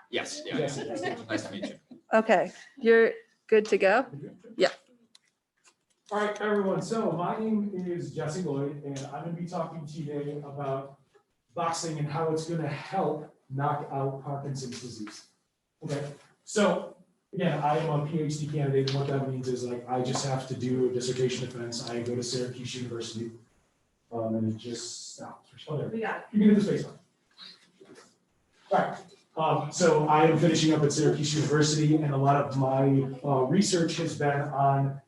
Yes, yeah, Yes. nice to meet you. Okay, you're good to go? Yeah. All right, everyone. So my name is Lloyd, and I'm going to be talking to you today about boxing and how it's going to help knock out Parkinson's disease. Okay. So again, I am a PhD candidate, and what that means is like I just have to do a dissertation defense. I go to Syracuse University, and it just stops. Oh, there. We got You can get the space on. All right. So I am finishing up at Syracuse University, and a lot of my research has been on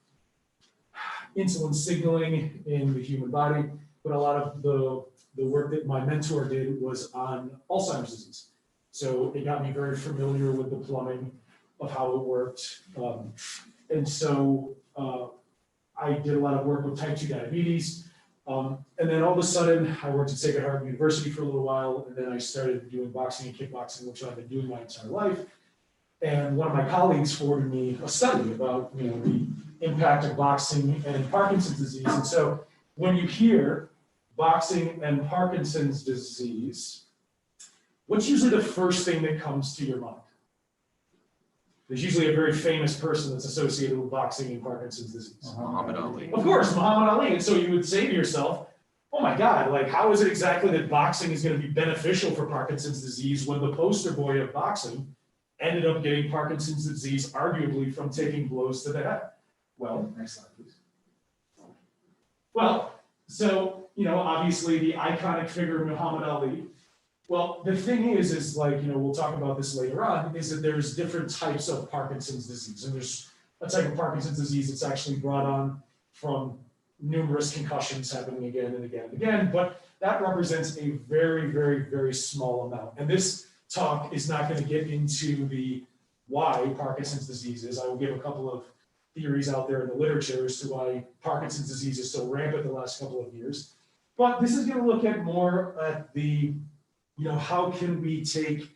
insulin signaling in the human body, but a lot of the work that my mentor did was on Alzheimer's disease. So it got me very familiar with the plumbing of how it worked. And so I did a lot of work with type 2 diabetes. And then all of a sudden, I worked at Sacred Heart University for a little while, and then I started doing boxing and kickboxing, which I've been doing my entire life. And one of my colleagues forwarded me a study about, the impact of boxing and Parkinson's disease. And so when you hear boxing and Parkinson's disease, what's usually the first thing that comes to your mind? There's usually a very famous person that's associated with boxing and Parkinson's disease. Muhammad Ali. Of course, Muhammad Ali. And so you would say to yourself, oh my God, like how is it exactly that boxing is going to be beneficial for Parkinson's disease when the poster boy of boxing ended up getting Parkinson's disease, arguably from taking blows to the head? Well, next slide, please. Well, so, obviously the iconic figure of Muhammad Ali. Well, the thing is like, we'll talk about this later on, is that there's different types of Parkinson's disease. And there's a type of Parkinson's disease that's actually brought on from numerous concussions happening again and again and again, but that represents a very, very, very small amount. And this talk is not going to get into the why Parkinson's disease is. I will give a couple of theories out there in the literature as to why Parkinson's disease is so rampant the last couple of years. But this is going to look at more at the how can we take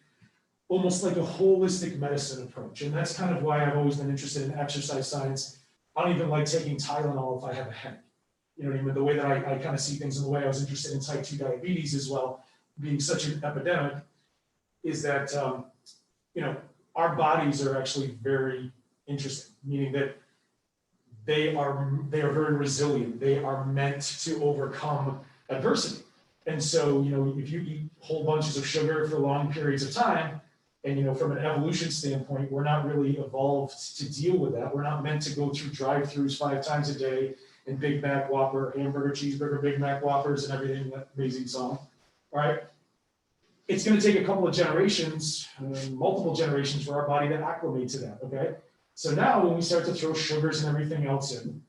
almost like a holistic medicine approach? And that's kind of why I've always been interested in exercise science. I don't even like taking Tylenol if I have a headache. You know what I mean? The way that I kind of see things and the way I was interested in type 2 diabetes as well, being such an epidemic, is that, our bodies are actually very interesting, meaning that they are very resilient. They are meant to overcome adversity. And so, if you eat whole bunches of sugar for long periods of time, and, from an evolution standpoint, we're not really evolved to deal with that. We're not meant to go through drive-thrus 5 times a day and Big Mac Whopper, hamburger, cheeseburger, Big Mac Whoppers, and everything, that amazing song, all right? It's going to take a couple of generations, multiple generations for our body to acclimate to that, okay? So now when we start to throw sugars and everything else in,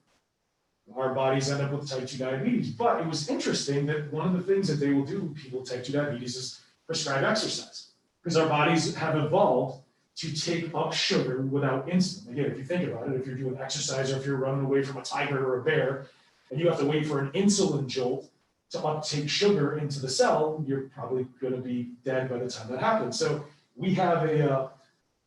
our bodies end up with type 2 diabetes. But it was interesting that one of the things that they will do, people with type 2 diabetes, is prescribe exercise. Because our bodies have evolved to take up sugar without insulin. Again, if you think about it, if you're doing exercise or if you're running away from a tiger or a bear, and you have to wait for an insulin jolt to uptake sugar into the cell, you're probably going to be dead by the time that happens. So we have an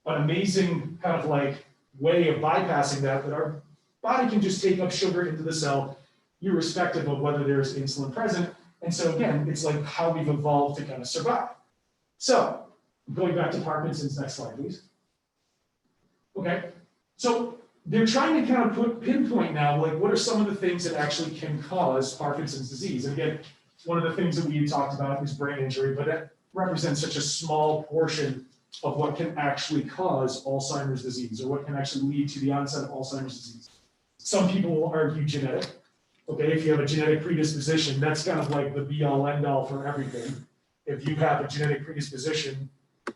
amazing kind of like way of bypassing that our body can just take up sugar into the cell, irrespective of whether there's insulin present. And so again, it's like how we've evolved to kind of survive. So going back to Parkinson's, next slide, please. Okay, so they're trying to kind of pinpoint now, like what are some of the things that actually can cause Parkinson's disease? And again, one of the things that we had talked about is brain injury, but that represents such a small portion of what can actually cause Alzheimer's disease or what can actually lead to the onset of Alzheimer's disease. Some people will argue genetic. Okay, if you have a genetic predisposition, that's kind of like the be-all, end-all for everything. If you have a genetic predisposition,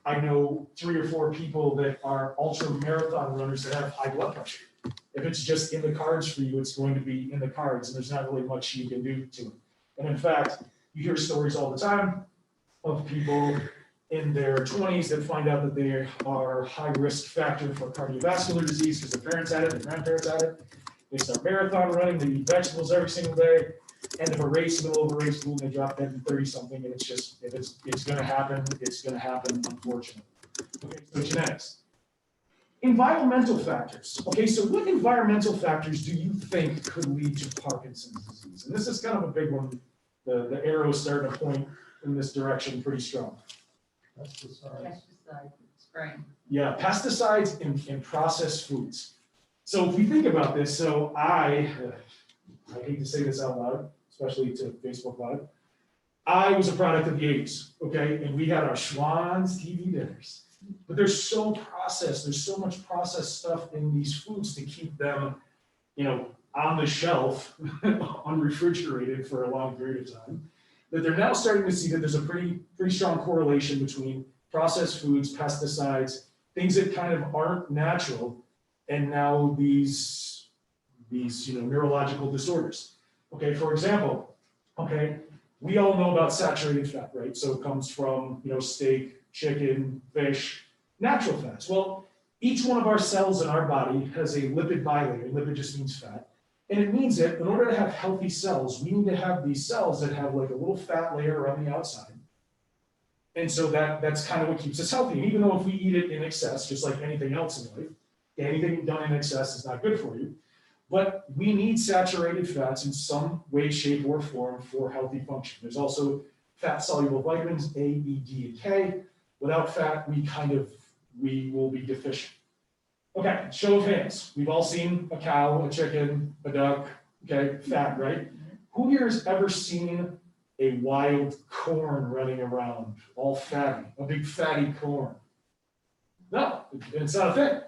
I know 3 or 4 people that are ultra marathon runners that have high blood pressure. If it's just in the cards for you, it's going to be in the cards, and there's not really much you can do to it. And in fact, you hear stories all the time of people in their 20s that find out that they are high risk factor for cardiovascular disease because their parents had it, their grandparents had it. They start marathon running, they eat vegetables every single day. End of a race, middle of a race, boom, they drop dead in 30 something, and it's just, if it's going to happen, it's going to happen, unfortunately. Okay, so genetics. Environmental factors. Okay, so what environmental factors do you think could lead to Parkinson's disease? And this is kind of a big one. The arrow is starting to point in this direction pretty strong. Exercise. Right. Yeah, pesticides and processed foods. So if we think about this, so I hate to say this out loud, especially to Facebook Live. I was a product of the 80s, okay? And we had our Schwann's TV dinners. But they're so processed, there's so much processed stuff in these foods to keep them, on the shelf, unrefrigerated for a long period of time, that they're now starting to see that there's a pretty strong correlation between processed foods, pesticides, things that kind of aren't natural, and now these neurological disorders. Okay, for example, we all know about saturated fat, right? So it comes from, steak, chicken, fish, natural fats. Well, each one of our cells in our body has a lipid bilayer. Lipid just means fat. And it means that in order to have healthy cells, we need to have these cells that have like a little fat layer on the outside. And so that's kind of what keeps us healthy. And even though if we eat it in excess, just like anything else in life, anything done in excess is not good for you. But we need saturated fats in some way, shape, or form for healthy function. There's also fat-soluble vitamins, A, E, D, and K. Without fat, we will be deficient. Okay, show of hands. We've all seen a cow, a chicken, a duck, fat, right? Who here has ever seen a wild corn running around, all fatty, a big fatty corn? No, it's not a thing.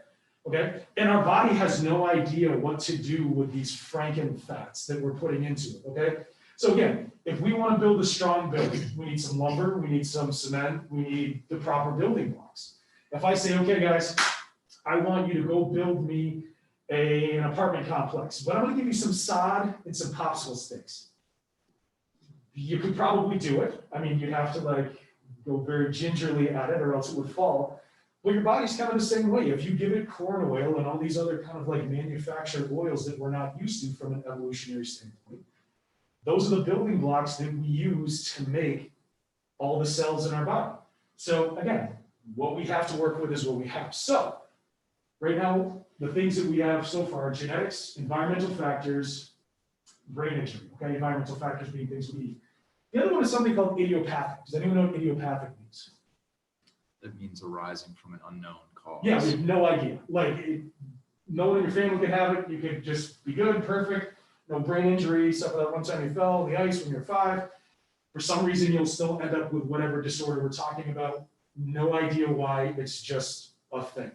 Okay, and our body has no idea what to do with these franken fats that we're putting into it, okay? So again, if we want to build a strong building, we need some lumber, we need some cement, we need the proper building blocks. If I say, okay guys, I want you to go build me an apartment complex, but I'm gonna give you some sod and some popsicle sticks. You could probably do it. I mean, you'd have to go very gingerly at it or else it would fall. Well, your body's kind of the same way. If you give it corn oil and all these other kind of manufactured oils that we're not used to from an evolutionary standpoint, those are the building blocks that we use to make all the cells in our body. So again, what we have to work with is what we have. So right now, the things that we have so far are genetics, environmental factors, brain injury, environmental factors being things we eat. The other one is something called idiopathic. Does anyone know what idiopathic means? That means arising from an unknown cause. Yeah, we have no idea. No one in your family can have it. You could just be good, perfect, no brain injury, except that one time you fell on the ice when you're 5. For some reason, you'll still end up with whatever disorder we're talking about. No idea why, it's just a thing.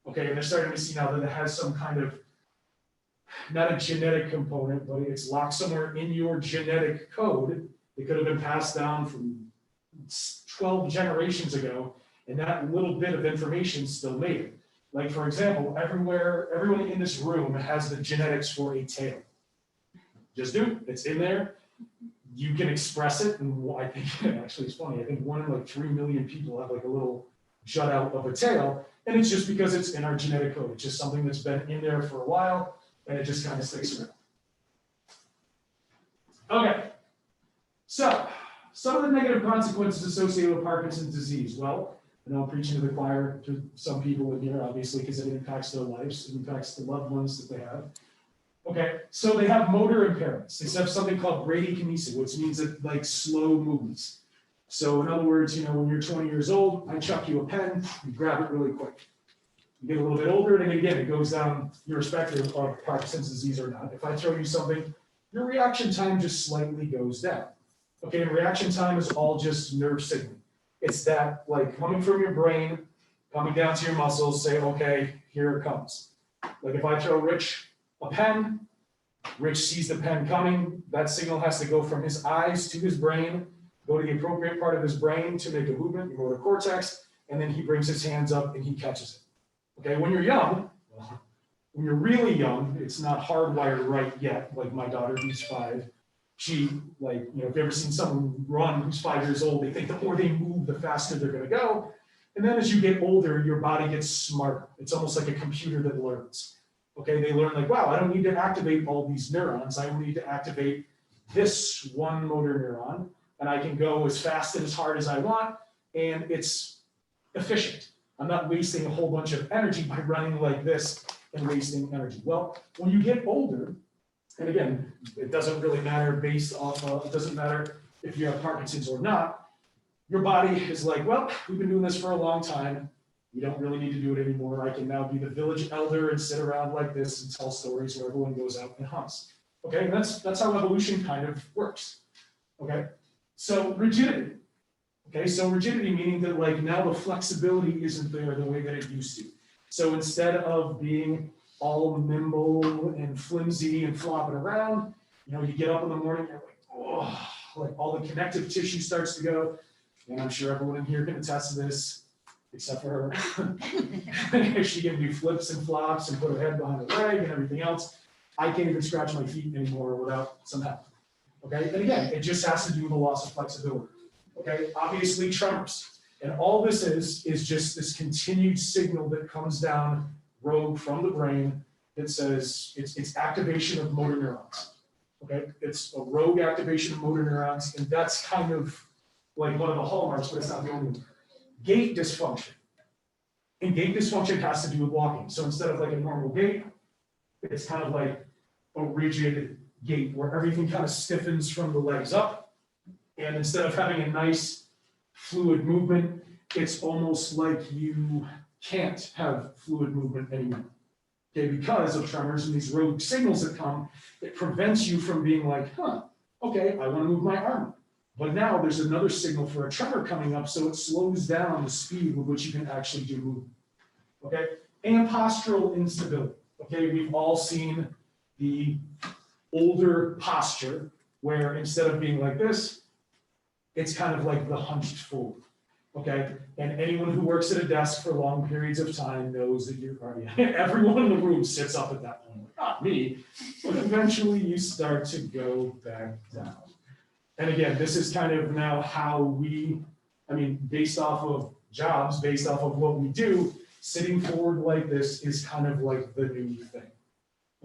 Okay, and they're starting to see now that it has some kind of, not a genetic component, but it's locked somewhere in your genetic code. It could have been passed down from 12 generations ago, and that little bit of information still made it. Like for example, everyone in this room has the genetics for a tail. Just do it, it's in there. You can express it, and I think, actually it's funny, I think 1 in 3 million people have a little jut out of a tail, and it's just because it's in our genetic code. It's just something that's been in there for a while, and it just kind of sticks around. Okay, so some of the negative consequences associated with Parkinson's disease. Well, I know I'm preaching to the choir to some people in here, obviously, because it impacts their lives, it impacts the loved ones that they have. Okay, so they have motor impairments. They have something called bradykinesia, which means that slow movements. So in other words, when you're 20 years old, I chuck you a pen, you grab it really quick. You get a little bit older, and again, it goes down irrespective of Parkinson's disease or not. If I throw you something, your reaction time just slightly goes down. Okay, and reaction time is all just nerve signaling. It's that coming from your brain, coming down to your muscles, say, okay, here it comes. If I throw Rich a pen, Rich sees the pen coming, that signal has to go from his eyes to his brain, go to the appropriate part of his brain to make a movement, the motor cortex, and then he brings his hands up and he catches it. Okay, when you're young, when you're really young, it's not hardwired right yet, like my daughter who's 5. She, if you've ever seen someone run who's 5 years old, they think the more they move, the faster they're gonna go. And then as you get older, your body gets smarter. It's almost like a computer that learns. Okay, they learn wow, I don't need to activate all these neurons. I only need to activate this one motor neuron, and I can go as fast and as hard as I want, and it's efficient. I'm not wasting a whole bunch of energy by running like this and wasting energy. Well, when you get older, and again, it doesn't really matter based off of, it doesn't matter if you have Parkinson's or not, your body is well, we've been doing this for a long time. You don't really need to do it anymore. I can now be the village elder and sit around like this and tell stories where everyone goes out and hunts. Okay, and that's how evolution kind of works. Okay, so rigidity. Okay, so rigidity meaning that like now the flexibility isn't there the way that it used to. So instead of being all nimble and flimsy and flopping around, you know, you get up in the morning, you're like, oh, like all the connective tissue starts to go. And I'm sure everyone in here can attest to this, except for her. She can do flips and flops and put her head behind her leg and everything else. I can't even scratch my feet anymore without some help. Okay, and again, it just has to do with the loss of flexibility. Okay, obviously tremors. And all this is just this continued signal that comes down rogue from the brain that says it's activation of motor neurons. Okay, it's a rogue activation of motor neurons, and that's kind of like one of the hallmarks, but it's not the only one. Gait dysfunction. And gait dysfunction has to do with walking. So instead of like a normal gait, it's kind of like a rigid gait where everything kind of stiffens from the legs up. And instead of having a nice fluid movement, it's almost like you can't have fluid movement anymore. Okay, because of tremors and these rogue signals that come, it prevents you from being like, huh, okay, I want to move my arm. But now there's another signal for a tremor coming up, so it slows down the speed with which you can actually do movement. Okay, and postural instability. Okay, we've all seen the older posture where instead of being like this, it's kind of like the hunched forward. Okay, and anyone who works at a desk for long periods of time knows that you're everyone in the room sits up at that point. Not me, but eventually you start to go back down. And again, this is kind of now how we, based off of jobs, based off of what we do, sitting forward like this is kind of like the new thing.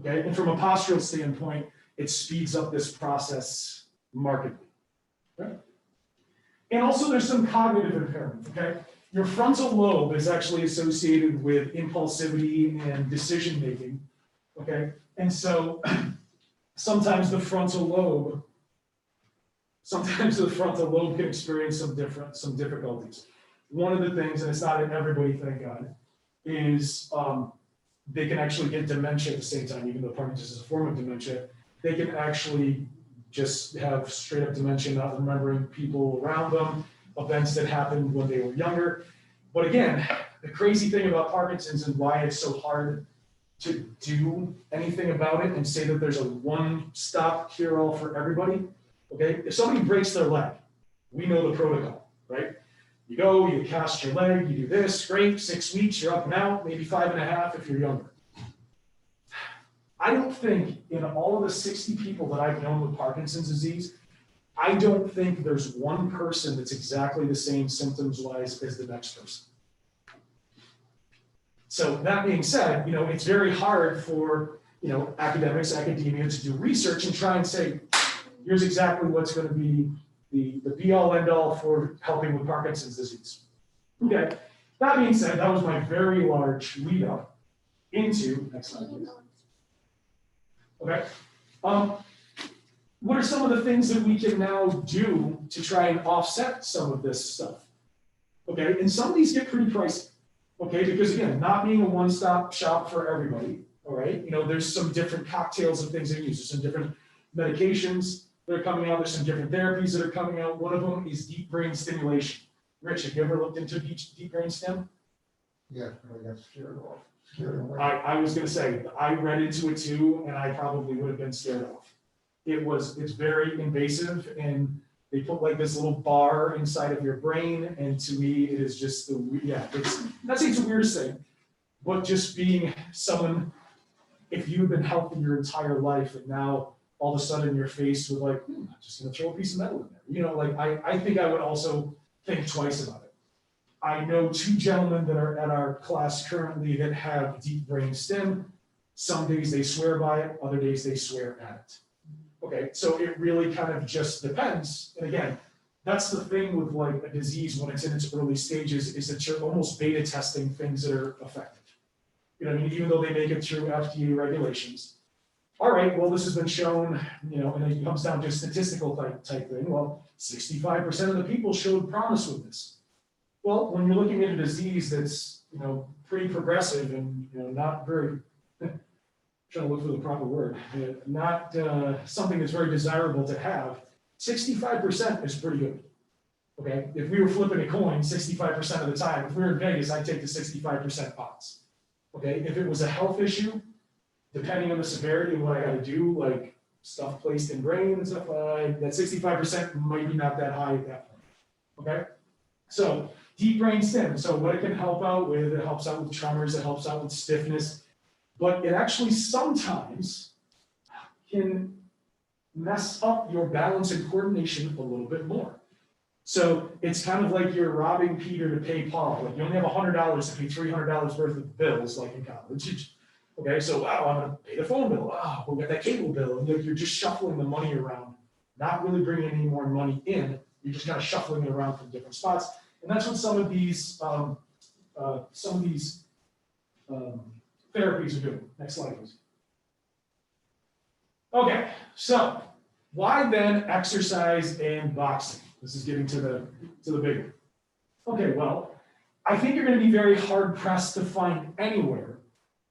Okay, and from a postural standpoint, it speeds up this process markedly. Right? And also there's some cognitive impairment, okay? Your frontal lobe is actually associated with impulsivity and decision making, okay? And so sometimes the frontal lobe can experience some difficulties. One of the things, and it's not in everybody, thank God, is they can actually get dementia at the same time, even though Parkinson's is a form of dementia. They can actually just have straight up dementia, not remembering people around them, events that happened when they were younger. But again, the crazy thing about Parkinson's and why it's so hard to do anything about it and say that there's a one-stop cure-all for everybody, okay? If somebody breaks their leg, we know the protocol, right? You go, you cast your leg, you do this, great, 6 weeks, you're up and out, maybe 5.5 if you're younger. I don't think in all of the 60 people that I've known with Parkinson's disease, I don't think there's one person that's exactly the same symptoms-wise as the next person. So that being said, it's very hard for, academics, academia to do research and try and say, here's exactly what's going to be the be-all, end-all for helping with Parkinson's disease. Okay, that being said, that was my very large lead-up into, next slide, please. Okay. What are some of the things that we can now do to try and offset some of this stuff? Okay, and some of these get pretty pricey. Okay, because again, not being a one-stop shop for everybody. All right, there's some different cocktails of things they use. There's some different medications that are coming out. There's some different therapies that are coming out. One of them is deep brain stimulation. Rich, have you ever looked into deep brain stim? Yeah, I got scared off. I was going to say, I read into it too, and I probably would have been scared off. It's very invasive, and they put like this little bar inside of your brain, and to me, it is just that's the weirdest thing, but just being someone, if you've been healthy your entire life, and now all of a sudden you're faced with like, I'm just going to throw a piece of metal in there. I think I would also think twice about it. I know 2 gentlemen that are at our class currently that have deep brain stim. Some days they swear by it, other days they swear at it. Okay, so it really kind of just depends. And again, that's the thing with like a disease when it's in its early stages, is that you're almost beta testing things that are effective. Even though they make it through FDA regulations. All right, well, this has been shown, and it comes down to a statistical type thing. Well, 65% of the people showed promise with this. Well, when you're looking at a disease that's pretty progressive and, not very, trying to look for the proper word, not something that's very desirable to have, 65% is pretty good. Okay, if we were flipping a coin 65% of the time, if we were in Vegas, I'd take the 65% odds. Okay, if it was a health issue, depending on the severity of what I gotta do, like stuff placed in brain and stuff, that 65% might be not that high at that point. Okay, so deep brain stim. So what it can help out with, it helps out with tremors, it helps out with stiffness, but it actually sometimes can mess up your balance and coordination a little bit more. So it's kind of like you're robbing Peter to pay Paul. Like you only have $100 to pay $300 worth of bills, like in college. Okay, so wow, I'm gonna pay the phone bill. Wow, we'll get that cable bill, and you're just shuffling the money around, not really bringing any more money in. You're just kind of shuffling it around from different spots, and that's what some of these therapies are doing. Next slide, please. Okay, so why then exercise and boxing? This is getting to the bigger. Okay, well, I think you're going to be very hard pressed to find anywhere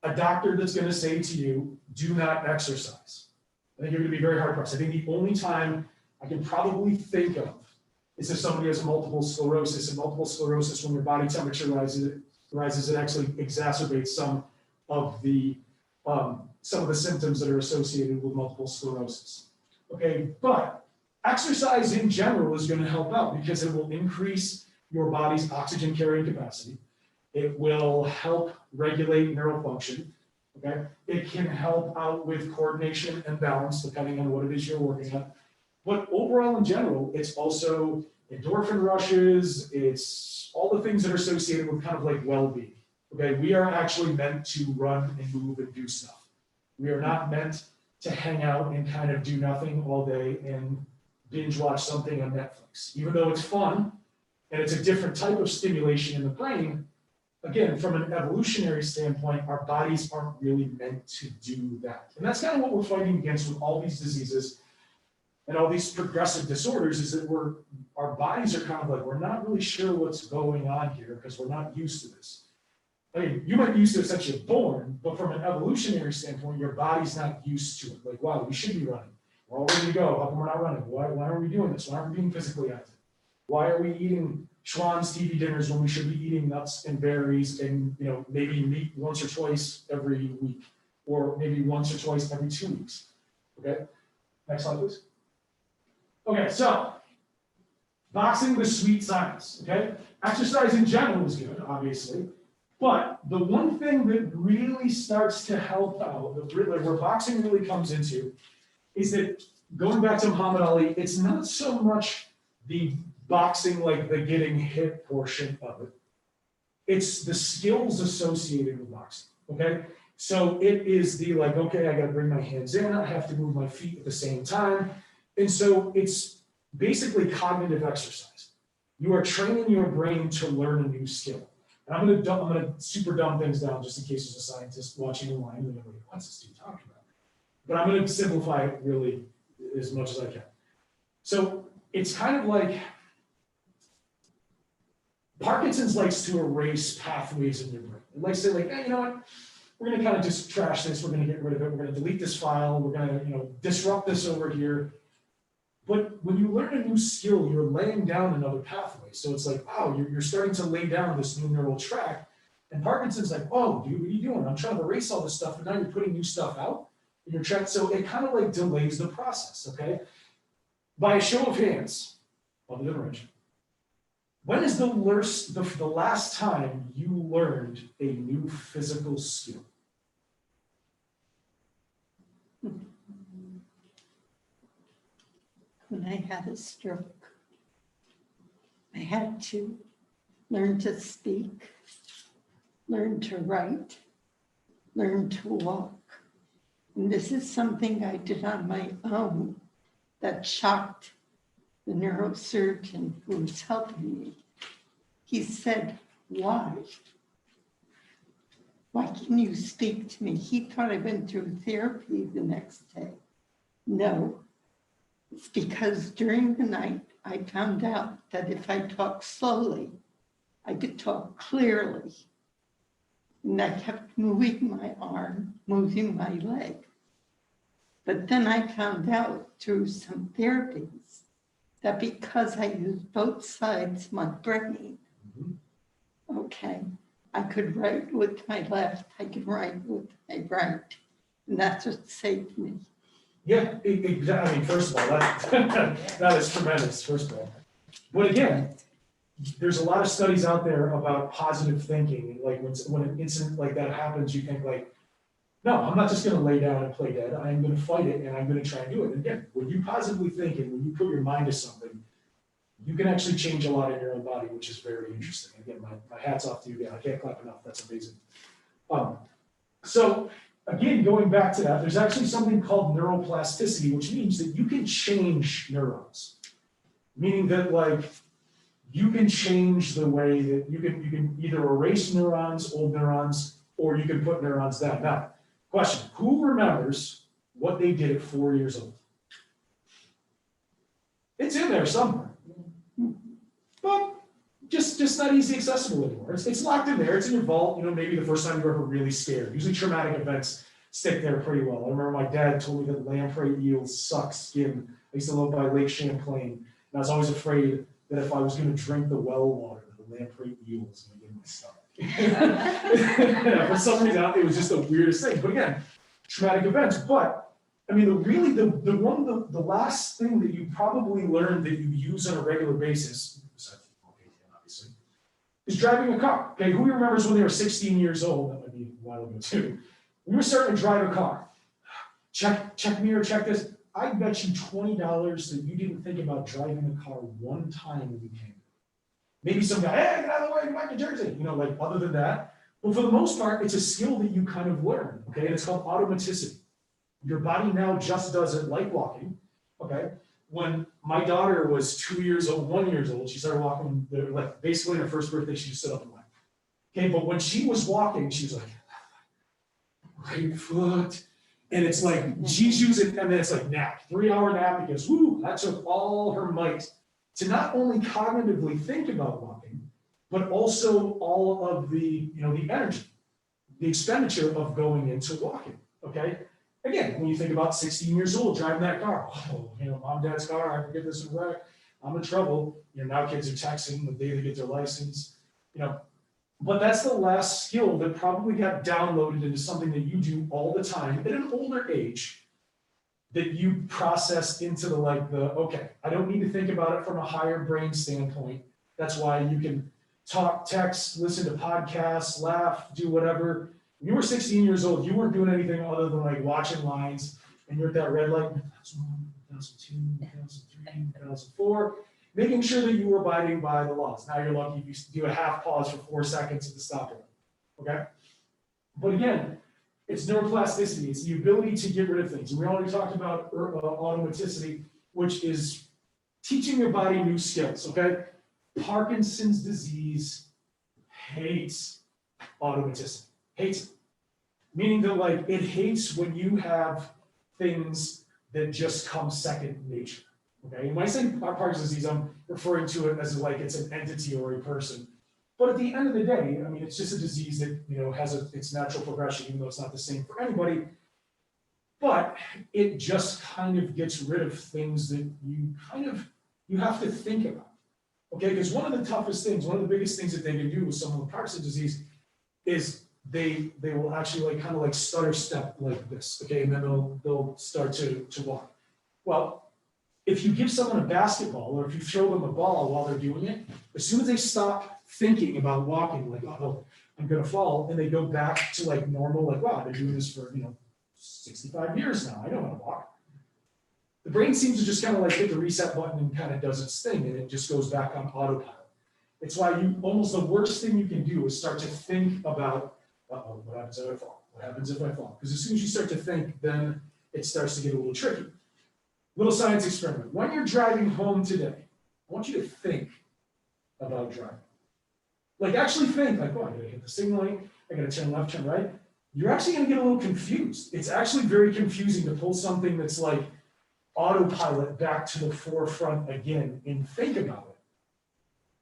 a doctor that's going to say to you, do not exercise. I think you're going to be very hard pressed. I think the only time I can probably think of is if somebody has multiple sclerosis, and multiple sclerosis, when your body temperature rises, it actually exacerbates some of the symptoms that are associated with multiple sclerosis. Okay, but exercise in general is going to help out because it will increase your body's oxygen carrying capacity. It will help regulate neural function. Okay, it can help out with coordination and balance depending on what it is you're working on. But overall, in general, it's also endorphin rushes. It's all the things that are associated with kind of like well-being. Okay, we are actually meant to run and move and do stuff. We are not meant to hang out and kind of do nothing all day and binge watch something on Netflix. Even though it's fun and it's a different type of stimulation in the brain, again, from an evolutionary standpoint, our bodies aren't really meant to do that. And that's kind of what we're fighting against with all these diseases and all these progressive disorders, is that our bodies are kind of like, we're not really sure what's going on here because we're not used to this. I mean, you might be used to it since you're born, but from an evolutionary standpoint, your body's not used to it. Like, wow, we should be running. We're all ready to go. How come we're not running? Why are we doing this? Why aren't we being physically active? Why are we eating Schwann's TV dinners when we should be eating nuts and berries and maybe meat once or twice every week, or maybe once or twice every 2 weeks? Okay, next slide, please. Okay, so boxing, the sweet science. Okay, exercise in general is good, obviously. But the one thing that really starts to help out, where boxing really comes into, is that going back to Muhammad Ali, it's not so much the boxing, like the getting hit portion of it. It's the skills associated with boxing, okay? So it is the like, okay, I gotta bring my hands in, I have to move my feet at the same time. And so it's basically cognitive exercise. You are training your brain to learn a new skill. And I'm gonna super dumb things down just in case there's a scientist watching online and they're like, what's this dude talking about? But I'm gonna simplify it really as much as I can. So it's kind of like Parkinson's likes to erase pathways in your brain. It likes to say like, hey, you know what? We're gonna kind of just trash this, we're gonna get rid of it, we're gonna delete this file, we're gonna disrupt this over here. But when you learn a new skill, you're laying down another pathway. So it's like, wow, you're starting to lay down this new neural track. And Parkinson's like, oh, dude, what are you doing? I'm trying to erase all this stuff, but now you're putting new stuff out. And you're trying, so it kind of like delays the process, okay? By a show of hands, I'll do the wrench. When is the last time you learned a new physical skill? When I had a stroke, I had to learn to speak, learn to write, learn to walk. And this is something I did on my own that shocked the neurosurgeon who was helping me. He said, why? Why can you speak to me? He thought I went through therapy the next day. No. It's because during the night, I found out that if I talk slowly, I could talk clearly. And I kept moving my arm, moving my leg. But then I found out through some therapies that because I use both sides of my brain, okay, I could write with my left, I could write with my right. And that's what saved me. Yeah, exactly. I mean, first of all, that is tremendous, first of all. But again, there's a lot of studies out there about positive thinking. And like when an incident like that happens, you think like, no, I'm not just going to lay down and play dead. I'm going to fight it and I'm going to try and do it. And again, when you positively think and when you put your mind to something, you can actually change a lot in your own body, which is very interesting. Again, my hat's off to you again. I can't clap enough. That's amazing. So again, going back to that, there's actually something called neuroplasticity, which means that you can change neurons. Meaning that like, you can change the way that you can either erase neurons, old neurons, or you can put neurons down. Now, question, who remembers what they did at 4 years old? It's in there somewhere. But just not easy accessible anymore. It's locked in there, it's in your vault, maybe the first time you were ever really scared. Usually traumatic events stick there pretty well. I remember my dad told me that lamprey eels suck skin. I used to live by Lake Champlain, and I was always afraid that if I was going to drink the well water, the lamprey eel was going to get my stomach. For some reason, it was just the weirdest thing. But again, traumatic events. But I mean, the last thing that you probably learned that you use on a regular basis, besides obviously, is driving a car. Okay, who remembers when they were 16 years old? That might be a while ago too. We were starting to drive a car. Check mirror, check this. I bet you $20 that you didn't think about driving a car one time when you came. Maybe some guy, hey, get out of the way, come back to Jersey. Like other than that. But for the most part, it's a skill that you kind of learn, okay? And it's called automaticity. Your body now just does it like walking, okay? When my daughter was 1 year old, she started walking, like basically her first birthday, she just stood up and went. Okay, but when she was walking, she was like, right foot. And it's like, she's using, and then it's like nap, 3-hour nap, because woo, that took all her might to not only cognitively think about walking, but also all of the, the energy, the expenditure of going into walking, okay? Again, when you think about 16 years old, driving that car, mom, dad's car, I forget this and wreck, I'm in trouble. Now kids are texting the day they get their license, But that's the last skill that probably got downloaded into something that you do all the time at an older age that you processed into okay, I don't need to think about it from a higher brain standpoint. That's why you can talk, text, listen to podcasts, laugh, do whatever. When you were 16 years old, you weren't doing anything other than like watching lines, and you're at that red light, 2001, 2002, 2003, 2004. Making sure that you were abiding by the laws. Now you're lucky if you do a half pause for 4 seconds at the stoplight, okay? But again, it's neuroplasticity. It's the ability to get rid of things. And we already talked about automaticity, which is teaching your body new skills, okay? Parkinson's disease hates automaticity, hates it. Meaning that it hates when you have things that just come second nature. Okay, when I say Parkinson's disease, I'm referring to it as it's an entity or a person. But at the end of the day, I mean, it's just a disease that has its natural progression, even though it's not the same for anybody. But it just kind of gets rid of things that you have to think about. Okay, because one of the toughest things, one of the biggest things that they can do with someone with Parkinson's disease is they will actually stutter step like this. Okay, and then they'll start to walk. Well, if you give someone a basketball or if you throw them a ball while they're doing it, as soon as they stop thinking about walking, I'm gonna fall, and they go back to normal, wow, I've been doing this for 65 years now, I know how to walk. The brain seems to just kind of hit the reset button and kind of does its thing, and it just goes back on autopilot. It's why almost the worst thing you can do is start to think about, what happens if I fall? What happens if I fall? Because as soon as you start to think, then it starts to get a little tricky. Little science experiment. When you're driving home today, I want you to think about driving. Actually think, I gotta hit the signal light, I gotta turn left, turn right. You're actually gonna get a little confused. It's actually very confusing to pull something that's autopilot back to the forefront again and think about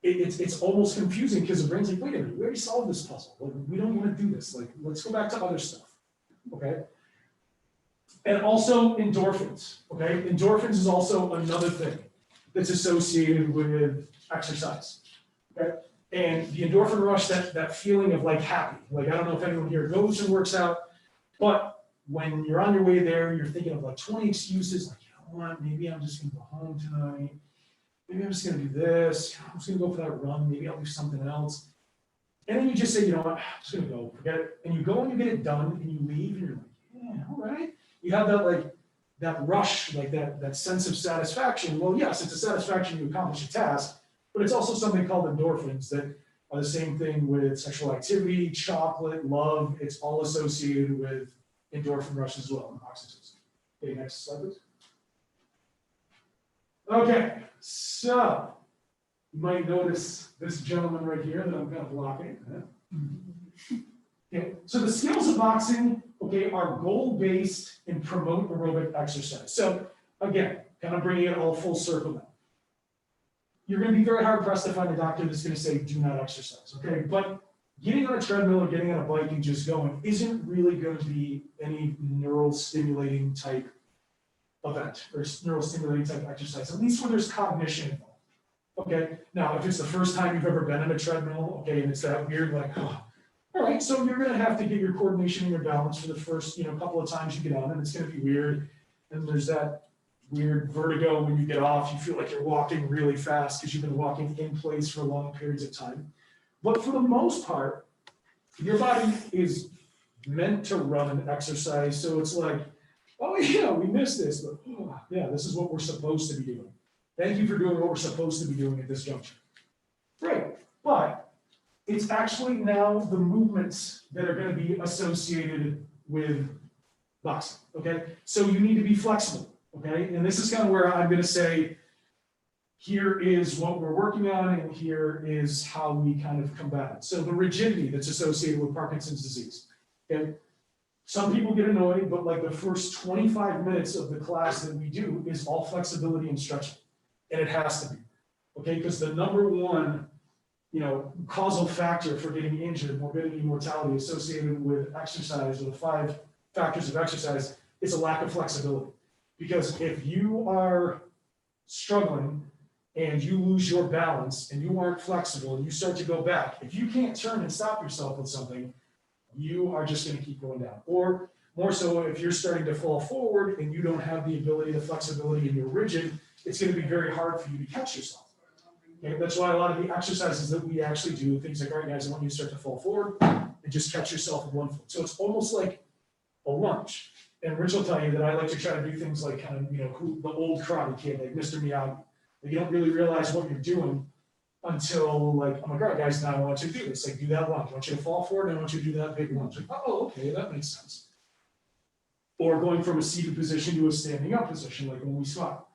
it's almost confusing because the brain's like, wait a minute, we already solved this puzzle. Like, we don't want to do this. Like, let's go back to other stuff. Okay. And also endorphins. Okay. Endorphins is also another thing that's associated with exercise. Okay. And the endorphin rush, that feeling of like happy. Like, I don't know if anyone here goes and works out, but when you're on your way there, you're thinking of like 20 excuses, like, you know what, maybe I'm just gonna go home tonight. Maybe I'm just gonna do this. I'm just gonna go for that run. Maybe I'll do something else. And then you just say, you know what, I'm just gonna go, forget it. And you go and you get it done and you leave and you're like, yeah, all right. You have that like, that rush, like that sense of satisfaction. Well, yes, it's a satisfaction you accomplish a task, but it's also something called endorphins that are the same thing with sexual activity, chocolate, love. It's all associated with endorphin rush as well, and oxytocin. Okay, next slide, please. Okay, so you might notice this gentleman right here that I'm kind of blocking. Okay, so the skills of boxing, okay, are goal-based and promote aerobic exercise. So again, kind of bringing it all full circle now. You're going to be very hard pressed to find a doctor that's going to say do not exercise, okay? But getting on a treadmill or getting on a bike and just going isn't really going to be any neural stimulating type event or neural stimulating type exercise, at least when there's cognition involved. Okay, now if it's the first time you've ever been on a treadmill, okay, and it's that weird, like, oh, all right, so you're gonna have to get your coordination and your balance for the first, couple of times you get on, and it's gonna be weird. And there's that weird vertigo when you get off. You feel like you're walking really fast because you've been walking in place for long periods of time. But for the most part, your body is meant to run and exercise. So it's like, oh yeah, we missed this, but oh, yeah, this is what we're supposed to be doing. Thank you for doing what we're supposed to be doing at this juncture. Great, but it's actually now the movements that are going to be associated with boxing, okay? So you need to be flexible, okay? And this is kind of where I'm going to say, here is what we're working on, and here is how we kind of combat it. So the rigidity that's associated with Parkinson's disease, okay? Some people get annoyed, but like the first 25 minutes of the class that we do is all flexibility and stretching. And it has to be, okay? Because the number one, causal factor for getting injured, morbidity, mortality associated with exercise, or the 5 factors of exercise, is a lack of flexibility. Because if you are struggling and you lose your balance and you aren't flexible and you start to go back, if you can't turn and stop yourself with something, you are just going to keep going down. Or more so, if you're starting to fall forward and you don't have the ability, the flexibility, and you're rigid, it's going to be very hard for you to catch yourself. Okay? That's why a lot of the exercises that we actually do, things like, all right, guys, I want you to start to fall forward and just catch yourself with one foot. So it's almost like a lunge. And Rich will tell you that I like to try to do things like kind of, the old karate kid, like Mr. Miyagi. Like, you don't really realize what you're doing until, like, oh my God, guys, now I want you to do this. Like, do that lunge. I want you to fall forward, and I want you to do that big lunge. Like, oh, okay, that makes sense. Or going from a seated position to a standing up position, like when we squat.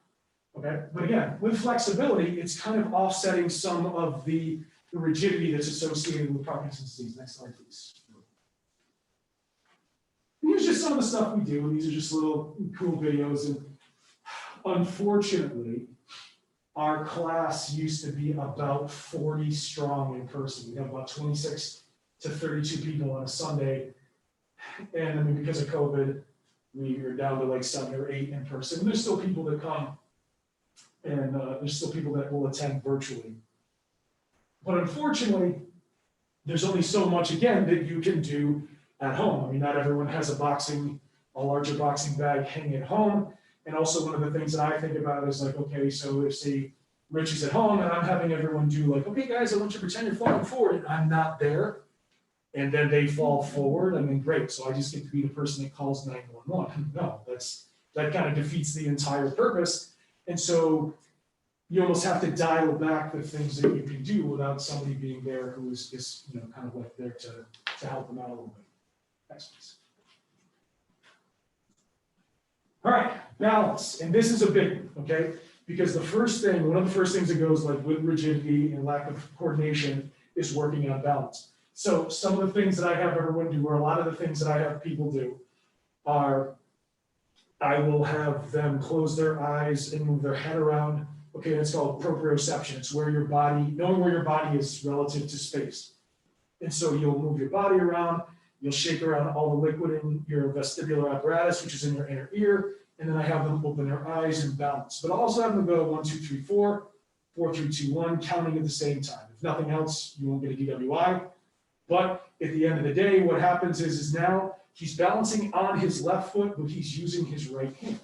Okay, but again, with flexibility, it's kind of offsetting some of the rigidity that's associated with Parkinson's disease. Next slide, please. And here's just some of the stuff we do. These are just little cool videos. And unfortunately, our class used to be about 40 strong in person. We have about 26 to 32 people on a Sunday. And I mean, because of COVID, we are down to like 7 or 8 in person. There's still people that come. And there's still people that will attend virtually. But unfortunately, there's only so much, again, that you can do at home. I mean, not everyone has a larger boxing bag hanging at home. And also one of the things that I think about is like, okay, so if say Rich is at home and I'm having everyone do like, okay, guys, I want you to pretend you're falling forward and I'm not there. And then they fall forward. I mean, great. So I just get to be the person that calls 911. No, that kind of defeats the entire purpose. And so you almost have to dial back the things that you can do without somebody being there who is kind of like there to help them out a little bit. Next, please. All right, balance. And this is a big one, okay? Because one of the first things that goes like with rigidity and lack of coordination is working on balance. So some of the things that I have everyone do, or a lot of the things that I have people do, are I will have them close their eyes and move their head around, Okay, that's called proprioception. It's where your body, knowing where your body is relative to space. And so you'll move your body around, you'll shake around all the liquid in your vestibular apparatus, which is in your inner ear, and then I have them open their eyes and balance. But I'll also have them go 1, 2, 3, 4, 4, 3, 2, 1, counting at the same time. If nothing else, you won't get a DWI. But at the end of the day, what happens is now he's balancing on his left foot, but he's using his right hand,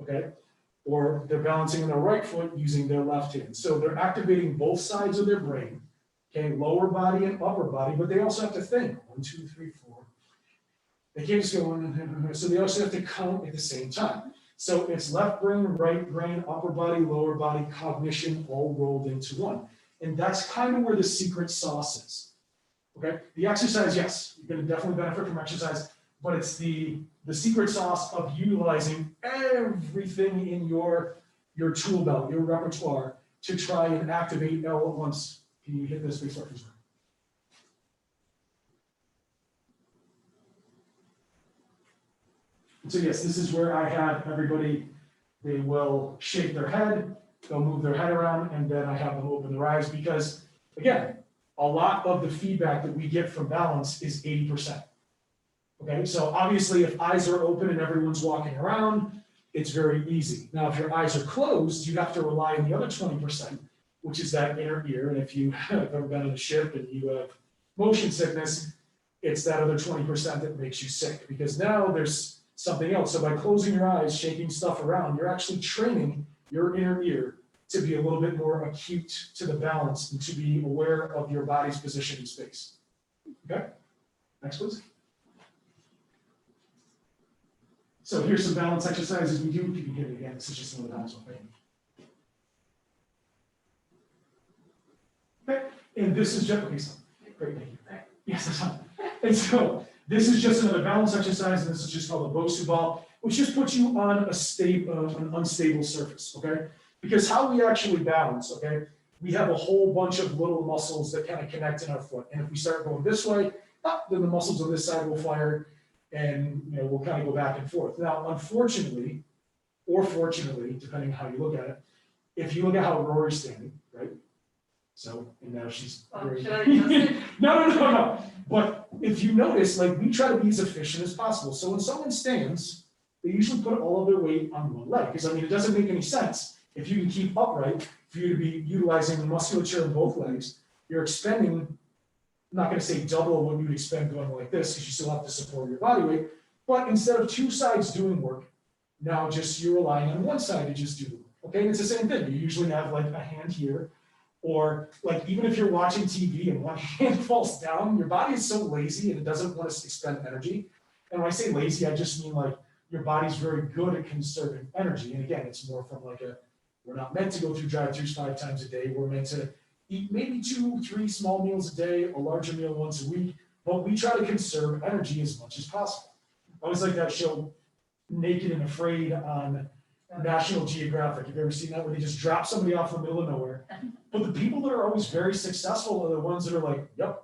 okay? Or they're balancing on their right foot using their left hand. So they're activating both sides of their brain, okay, lower body and upper body, but they also have to think, 1, 2, 3, 4. They can't just go, so they also have to count at the same time. So it's left brain, right brain, upper body, lower body, cognition, all rolled into one. And that's kind of where the secret sauce is. Okay, the exercise, yes, you're going to definitely benefit from exercise, but it's the secret sauce of utilizing everything in your tool belt, your repertoire, to try and activate all at once. Can you hit this space bar, please? So yes, this is where I have everybody, they will shake their head, they'll move their head around, and then I have them open their eyes because, again, a lot of the feedback that we get from balance is 80%. Okay, so obviously if eyes are open and everyone's walking around, it's very easy. Now, if your eyes are closed, you have to rely on the other 20%, which is that inner ear. And if you have ever been on a ship and you have motion sickness, it's that other 20% that makes you sick because now there's something else. So by closing your eyes, shaking stuff around, you're actually training your inner ear to be a little bit more acute to the balance and to be aware of your body's position in space. Okay, next please. So here's some balance exercises we do. If you can hit it again, this is just another balance one. Okay, and this is just, okay, so, great, thank you. Yes, that's fine. And so this is just another balance exercise, and this is just called a Bosu Ball, which just puts you on an unstable surface, okay? Because how we actually balance, okay, we have a whole bunch of little muscles that kind of connect in our foot. And if we start going this way, then the muscles on this side will fire and we'll kind of go back and forth. Now, unfortunately, or fortunately, depending on how you look at it, if you look at how Rory's standing, right? So, and now she's very... Should I adjust it? No. But if you notice, like we try to be as efficient as possible. So when someone stands, they usually put all of their weight on one leg. Because I mean, it doesn't make any sense. If you can keep upright, for you to be utilizing the musculature in both legs, you're expending, I'm not going to say double what you'd expend going like this, because you still have to support your body weight, but instead of two sides doing work, now just you're relying on one side to just do the work. Okay, and it's the same thing. You usually have like a hand here, or like even if you're watching TV and one hand falls down, your body is so lazy and it doesn't want to expend energy. And when I say lazy, I just mean like your body's very good at conserving energy. And again, it's more from like we're not meant to go through drive-thrus 5 times a day. We're meant to eat maybe 2, 3 small meals a day, a larger meal once a week, but we try to conserve energy as much as possible. I always like that show, Naked and Afraid, on National Geographic. Have you ever seen that, where they just drop somebody off in the middle of nowhere? But the people that are always very successful are the ones that are like, yep,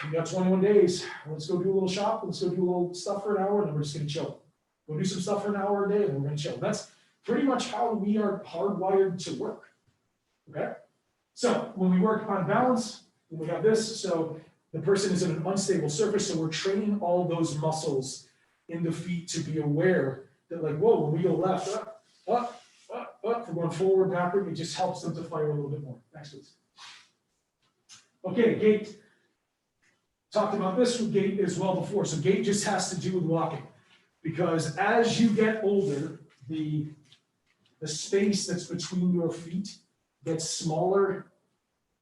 we got 21 days. Let's go do a little shop. Let's go do a little stuff for an hour, and then we're just going to chill. Go do some stuff for an hour a day, and then we're going to chill. That's pretty much how we are hardwired to work. Okay? So when we work on balance, when we have this, so the person is in an unstable surface, so we're training all those muscles in the feet to be aware that, like, whoa, when we go left, up, we're going forward, backward, it just helps them to fire a little bit more. Next, please. Okay, gait. Talked about this with gait as well before. So gait just has to do with walking, because as you get older, the space that's between your feet gets smaller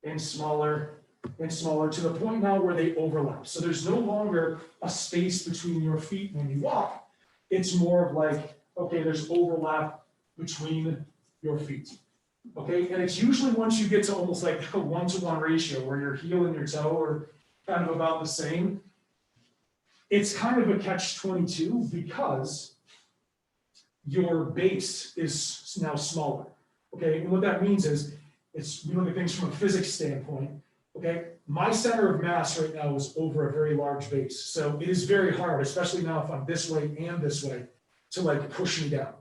and smaller and smaller to the point now where they overlap. So there's no longer a space between your feet when you walk. It's more of like, okay, there's overlap between your feet. Okay, and it's usually once you get to almost like a 1-to-1 ratio where your heel and your toe are kind of about the same. It's kind of a catch-22 because your base is now smaller. Okay, and what that means is, we look at things from a physics standpoint. Okay, my center of mass right now is over a very large base. So it is very hard, especially now if I'm this way and this way, to like push me down.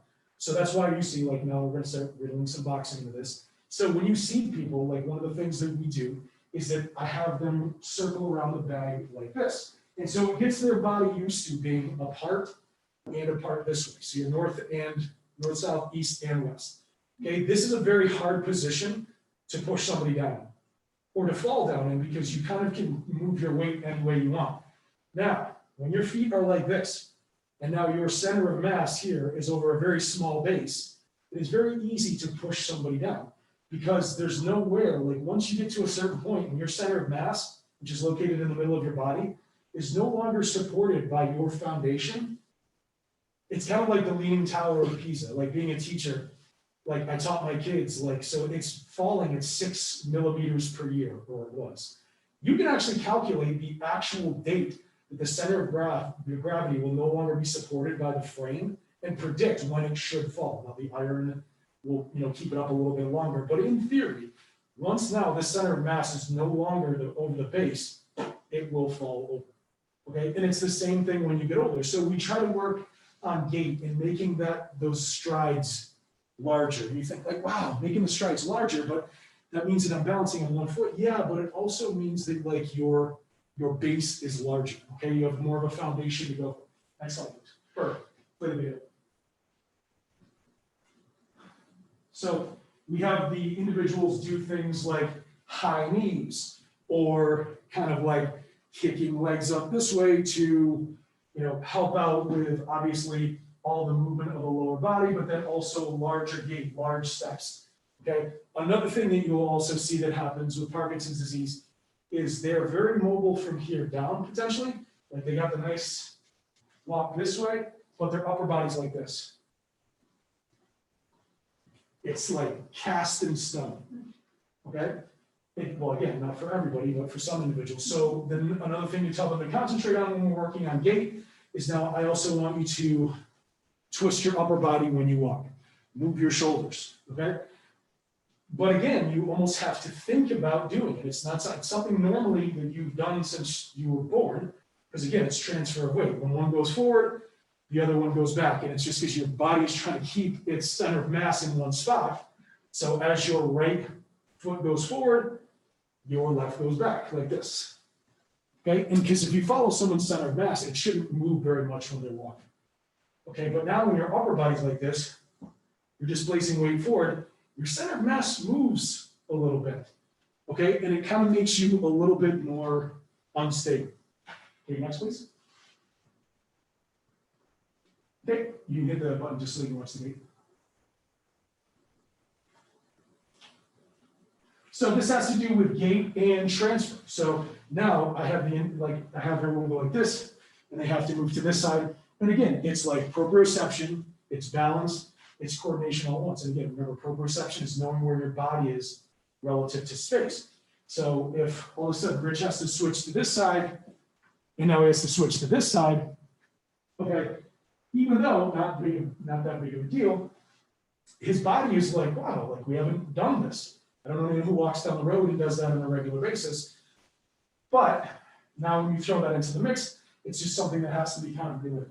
So that's why you see, like, now we're gonna start riddling some boxing into this. So when you see people, like, one of the things that we do is that I have them circle around the bag like this. And so it gets their body used to being apart and apart this way. So you're north, south, east, and west. Okay, this is a very hard position to push somebody down or to fall down in, because you kind of can move your weight any way you want. Now, when your feet are like this, and now your center of mass here is over a very small base, it is very easy to push somebody down, because there's nowhere, like, once you get to a certain point, when your center of mass, which is located in the middle of your body, is no longer supported by your foundation. It's kind of like the Leaning Tower of Pisa, like being a teacher. Like, I taught my kids, like, so it's falling at 6 millimeters per year, or it was. You can actually calculate the actual date that the center of gravity will no longer be supported by the frame and predict when it should fall. Now, the iron will, keep it up a little bit longer, but in theory, once now the center of mass is no longer over the base, it will fall over. Okay, and it's the same thing when you get older. So we try to work on gait and making those strides larger. And you think, like, wow, making the strides larger, but that means that I'm balancing on one foot. Yeah, but it also means that, like, your base is larger. Okay, you have more of a foundation to go. Excellent. Perfect. Play the video. So we have the individuals do things like high knees, or kind of like kicking legs up this way to, help out with, obviously, all the movement of the lower body, but then also larger gait, large steps. Okay. Another thing that you'll also see that happens with Parkinson's disease is they're very mobile from here down, potentially. Like, they got the nice walk this way, but their upper body's like this. It's like cast in stone. Okay. Well, again, not for everybody, but for some individuals. So then another thing to tell them to concentrate on when we're working on gait is, now I also want you to twist your upper body when you walk. Move your shoulders, okay? But again, you almost have to think about doing it. It's not something normally that you've done since you were born, because again, it's transfer of weight. When one goes forward, the other one goes back, and it's just because your body is trying to keep its center of mass in one spot. So as your right foot goes forward, your left goes back, like this. Okay, and because if you follow someone's center of mass, it shouldn't move very much when they're walking. Okay, but now when your upper body's like this, you're displacing weight forward, your center of mass moves a little bit. Okay, and it kind of makes you a little bit more unstable. Okay, next please. Okay, you can hit the button just so you can watch the gate. So this has to do with gait and transfer. So now I have everyone go like this, and they have to move to this side. And again, it's like proprioception, it's balance, it's coordination all at once. And again, remember, proprioception is knowing where your body is relative to space. So if all of a sudden Rich has to switch to this side, and now he has to switch to this side, okay, even though not that big of a deal, his body is like, wow, like, we haven't done this. I don't know anyone who walks down the road and does that on a regular basis. But now when you throw that into the mix, it's just something that has to be kind of doing.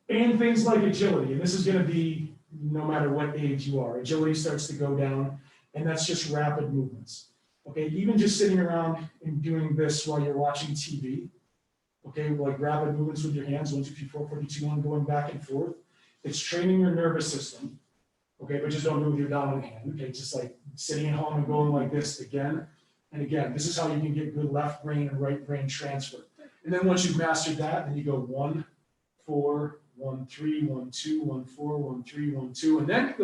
And things like agility, and this is going to be no matter what age you are. Agility starts to go down, and that's just rapid movements. Okay, even just sitting around and doing this while you're watching TV. Okay, like rapid movements with your hands, 1, 2, 3, 4, 4, 3, 2, 1, going back and forth. It's training your nervous system. Okay, but just don't do it with your dominant hand. Okay, just like sitting at home and going like this again and again. This is how you can get good left brain and right brain transfer. And then once you've mastered that, then you go 1, 4, 1, 3, 1, 2, 1, 4, 1, 3, 1, 2. And then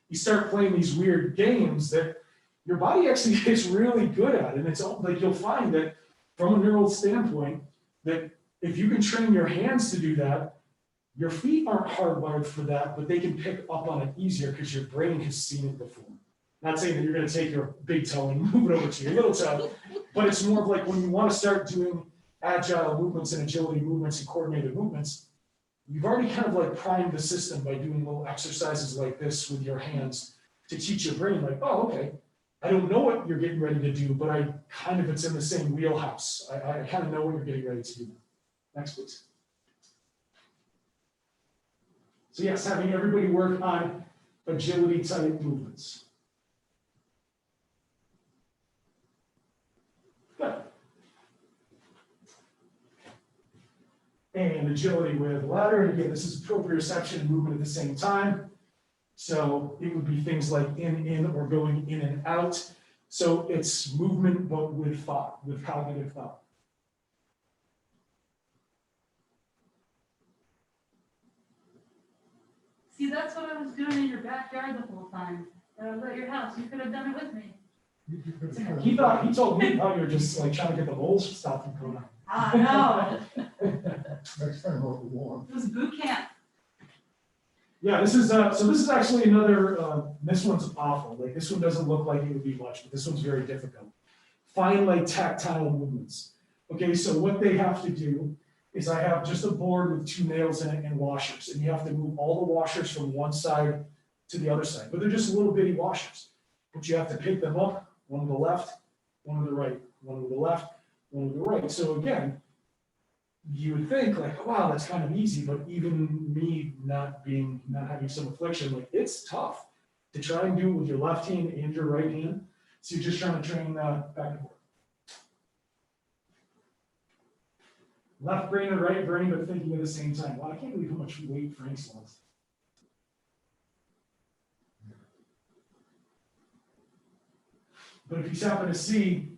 you start playing these weird games that your body actually gets really good at. And it's like, you'll find that from a neural standpoint, that if you can train your hands to do that, your feet aren't hardwired for that, but they can pick up on it easier because your brain has seen it before. Not saying that you're going to take your big toe and move it over to your little toe, but it's more of like when you want to start doing agile movements and agility movements and coordinated movements, you've already kind of like primed the system by doing little exercises like this with your hands to teach your brain, like, oh, okay, I don't know what you're getting ready to do, but it's in the same wheelhouse. I kind of know what you're getting ready to do. Next, please. So yes, having everybody work on agility type movements. Good. And agility with ladder, and again, this is proprioception and movement at the same time. So it would be things like in, or going in and out. So it's movement, but with thought, with cognitive thought. See, that's what I was doing in your backyard the whole time. I was at your house. You could have done it with me. He told me, oh, you're just like trying to get the moles to stop from coming out. Ah, no. Next time over warm. It was boot camp. Yeah, this is, so this is actually another, this one's awful. Like this one doesn't look like it would be much, but this one's very difficult. Find like tactile movements. Okay, so what they have to do is I have just a board with 2 nails in it and washers, and you have to move all the washers from one side to the other side, but they're just little bitty washers. But you have to pick them up, one to the left, one to the right, one to the left, one to the right. So again, you would think like, wow, that's kind of easy, but even me not having some affliction, like it's tough to try and do it with your left hand and your right hand. So you're just trying to train back and forth. Left brain and right brain, but thinking at the same time. Wow, I can't believe how much weight Frank's lost. But if you happen to see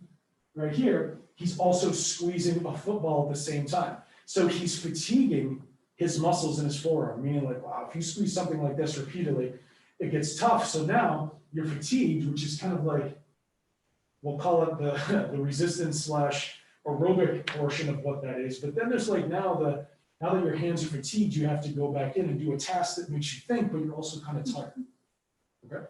right here, he's also squeezing a football at the same time. So he's fatiguing his muscles in his forearm, meaning like, wow, if you squeeze something like this repeatedly, it gets tough. So now you're fatigued, which is kind of like, we'll call it the resistance / aerobic portion of what that is. But then there's like now that your hands are fatigued, you have to go back in and do a task that makes you think, but you're also kind of tired. Okay.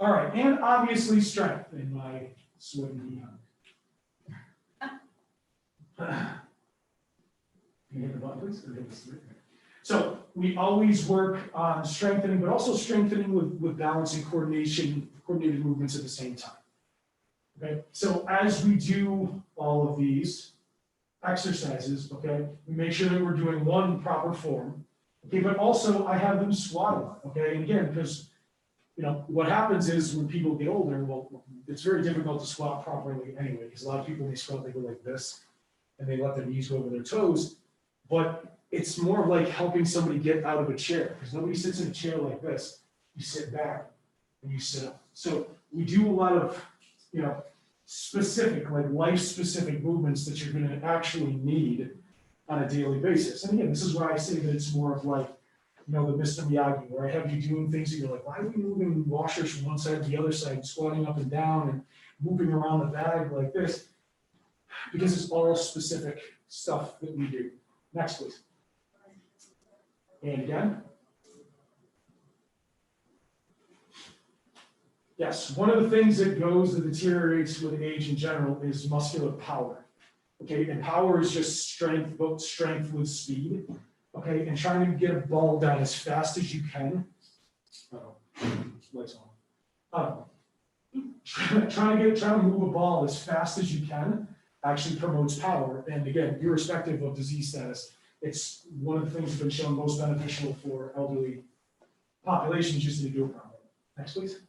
All right, and obviously strength in my sweaty behind. Can you hit the button, please? Or hit this through? So we always work on strengthening, but also strengthening with balance and coordinated movements at the same time. Okay, so as we do all of these exercises, okay, we make sure that we're doing one proper form. Okay, but also I have them squat a lot. Okay, and again, because you know, what happens is when people get older, well, it's very difficult to squat properly anyway, because a lot of people, when they squat, they go like this, and they let their knees go over their toes. But it's more like helping somebody get out of a chair, because nobody sits in a chair like this. You sit back and you sit up. So we do a lot of, you know, specific, like life-specific movements that you're gonna actually need on a daily basis. And again, this is why I say that it's more of like, you know, the Mr. Miyagi, where I have you doing things that you're like, why are we moving washers from one side to the other side, squatting up and down and moving around the bag like this? Because it's all specific stuff that we do. Next, please. And again. Yes, one of the things that deteriorates with age in general is muscular power. Okay, and power is just strength, but strength with speed. Okay, and trying to get a ball down as fast as you can. Lights on. Trying to move a ball as fast as you can actually promotes power. And again, irrespective of disease status, it's one of the things that's been shown most beneficial for elderly populations just to do it properly. Next, please.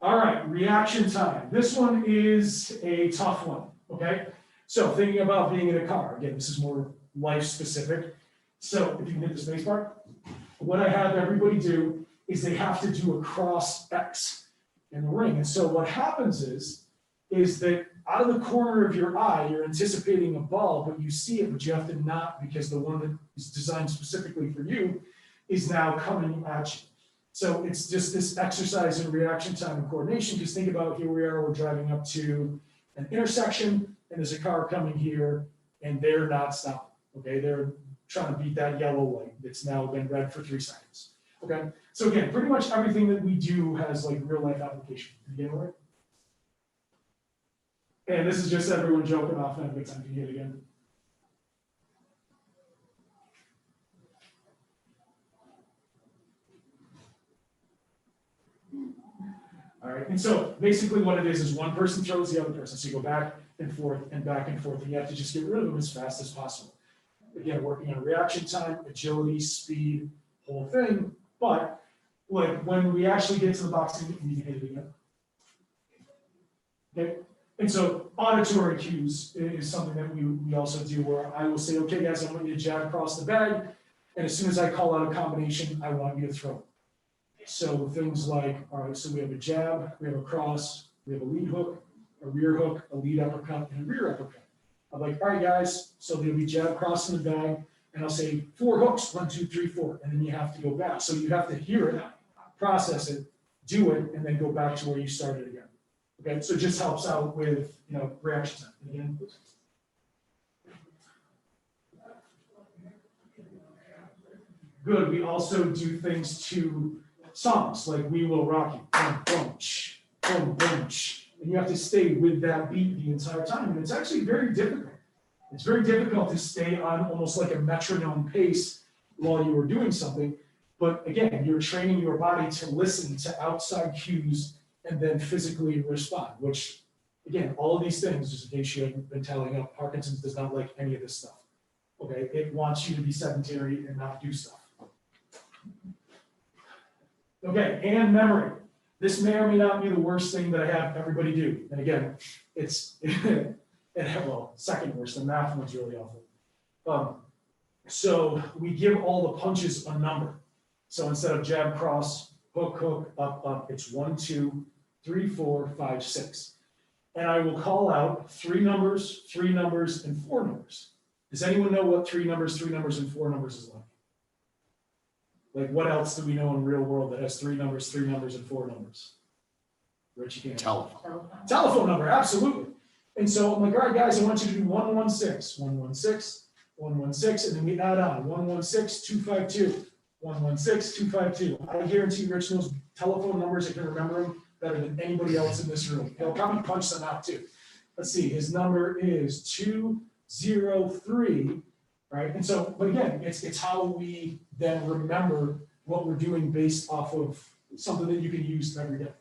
All right, reaction time. This one is a tough one, okay? So thinking about being in a car, again, this is more life specific. So if you can hit the space bar, what I have everybody do is they have to do a cross X in the ring. And so what happens is that out of the corner of your eye, you're anticipating a ball, but you see it, but you have to not, because the one that is designed specifically for you is now coming at you. So it's just this exercise in reaction time and coordination. Just think about here we are, we're driving up to an intersection and there's a car coming here and they're not stopping, okay? They're trying to beat that yellow light that's now been red for 3 seconds, okay? So again, pretty much everything that we do has like real life application. Can you get it right? And this is just everyone joking off and having a good time. Can you get it again? All right, and so basically what it is one person throws the other person. So you go back and forth and back and forth. And you have to just get rid of them as fast as possible. Again, working on reaction time, agility, speed, whole thing. But like when we actually get to the boxing, you can hit it again. Okay. And so auditory cues is something that we also do, where I will say, okay, guys, I want you to jab across the bag. And as soon as I call out a combination, I want you to throw. So things like, all right, so we have a jab, we have a cross, we have a lead hook, a rear hook, a lead uppercut, and a rear uppercut. I'm like, all right, guys, so there'll be jab cross in the bag, and I'll say 4 hooks, 1, 2, 3, 4, and then you have to go back. So you have to hear it, process it, do it, and then go back to where you started again. Okay, so it just helps out with, reaction time. Again, please. Good. We also do things to songs like "We Will Rock You," boom, boom, shh, boom, boom, shh. And you have to stay with that beat the entire time. And it's actually very difficult. It's very difficult to stay on almost like a metronome pace while you are doing something. But again, you're training your body to listen to outside cues and then physically respond, which, again, all of these things, just in case you haven't been telling up, Parkinson's does not like any of this stuff. Okay, it wants you to be sedentary and not do stuff. Okay, and memory. This may or may not be the worst thing that I have everybody do. And again, it's, well, second worst, the math one's really awful. So we give all the punches a number. So instead of jab, cross, hook, hook, up, up, it's 1, 2, 3, 4, 5, 6. And I will call out 3 numbers, and 4 numbers. Does anyone know what 3 numbers, and 4 numbers is like? Like, what else do we know in the real world that has 3 numbers, and 4 numbers? Rich, you can't. Telephone. Telephone number, absolutely. And so I'm like, all right, guys, I want you to do 116, 116, 116, and then we add on 116, 252, 116, 252. I guarantee Rich knows telephone numbers. I can remember them better than anybody else in this room. He'll probably punch them out too. Let's see, his number is 203. Right, and so, but again, it's how we then remember what we're doing based off of something that you can use every day.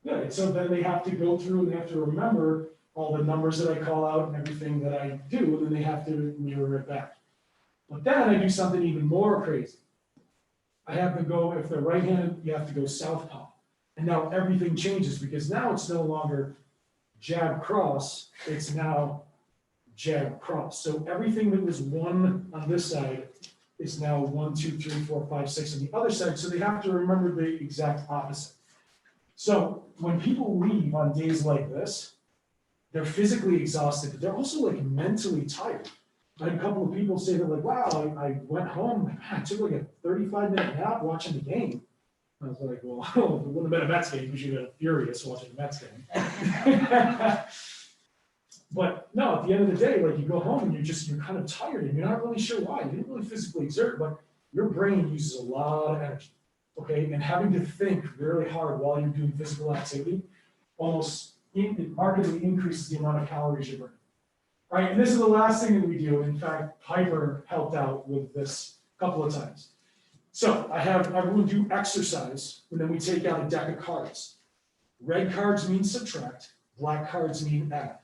Good. So then they have to go through and they have to remember all the numbers that I call out and everything that I do, and then they have to mirror it back. But then I do something even more crazy. I have to go, if they're right-handed, you have to go southpaw. And now everything changes because now it's no longer jab cross, it's now jab cross. So everything that was 1 on this side is now 1, 2, 3, 4, 5, 6 on the other side. So they have to remember the exact opposite. So when people leave on days like this, they're physically exhausted, but they're also like mentally tired. I had a couple of people say, they're like, wow, I went home, I took like a 35-minute nap watching the game. I was like, well, if it wouldn't have been a Mets game, because you'd have been furious watching the Mets game. But no, at the end of the day, like you go home and you're kind of tired and you're not really sure why. You didn't really physically exert, but your brain uses a lot of energy. Okay, and having to think really hard while you're doing physical activity almost markedly increases the amount of calories you burn. All right, and this is the last thing that we do. In fact, Piper helped out with this a couple of times. So I have everyone do exercise, and then we take out a deck of cards. Red cards mean subtract, black cards mean add.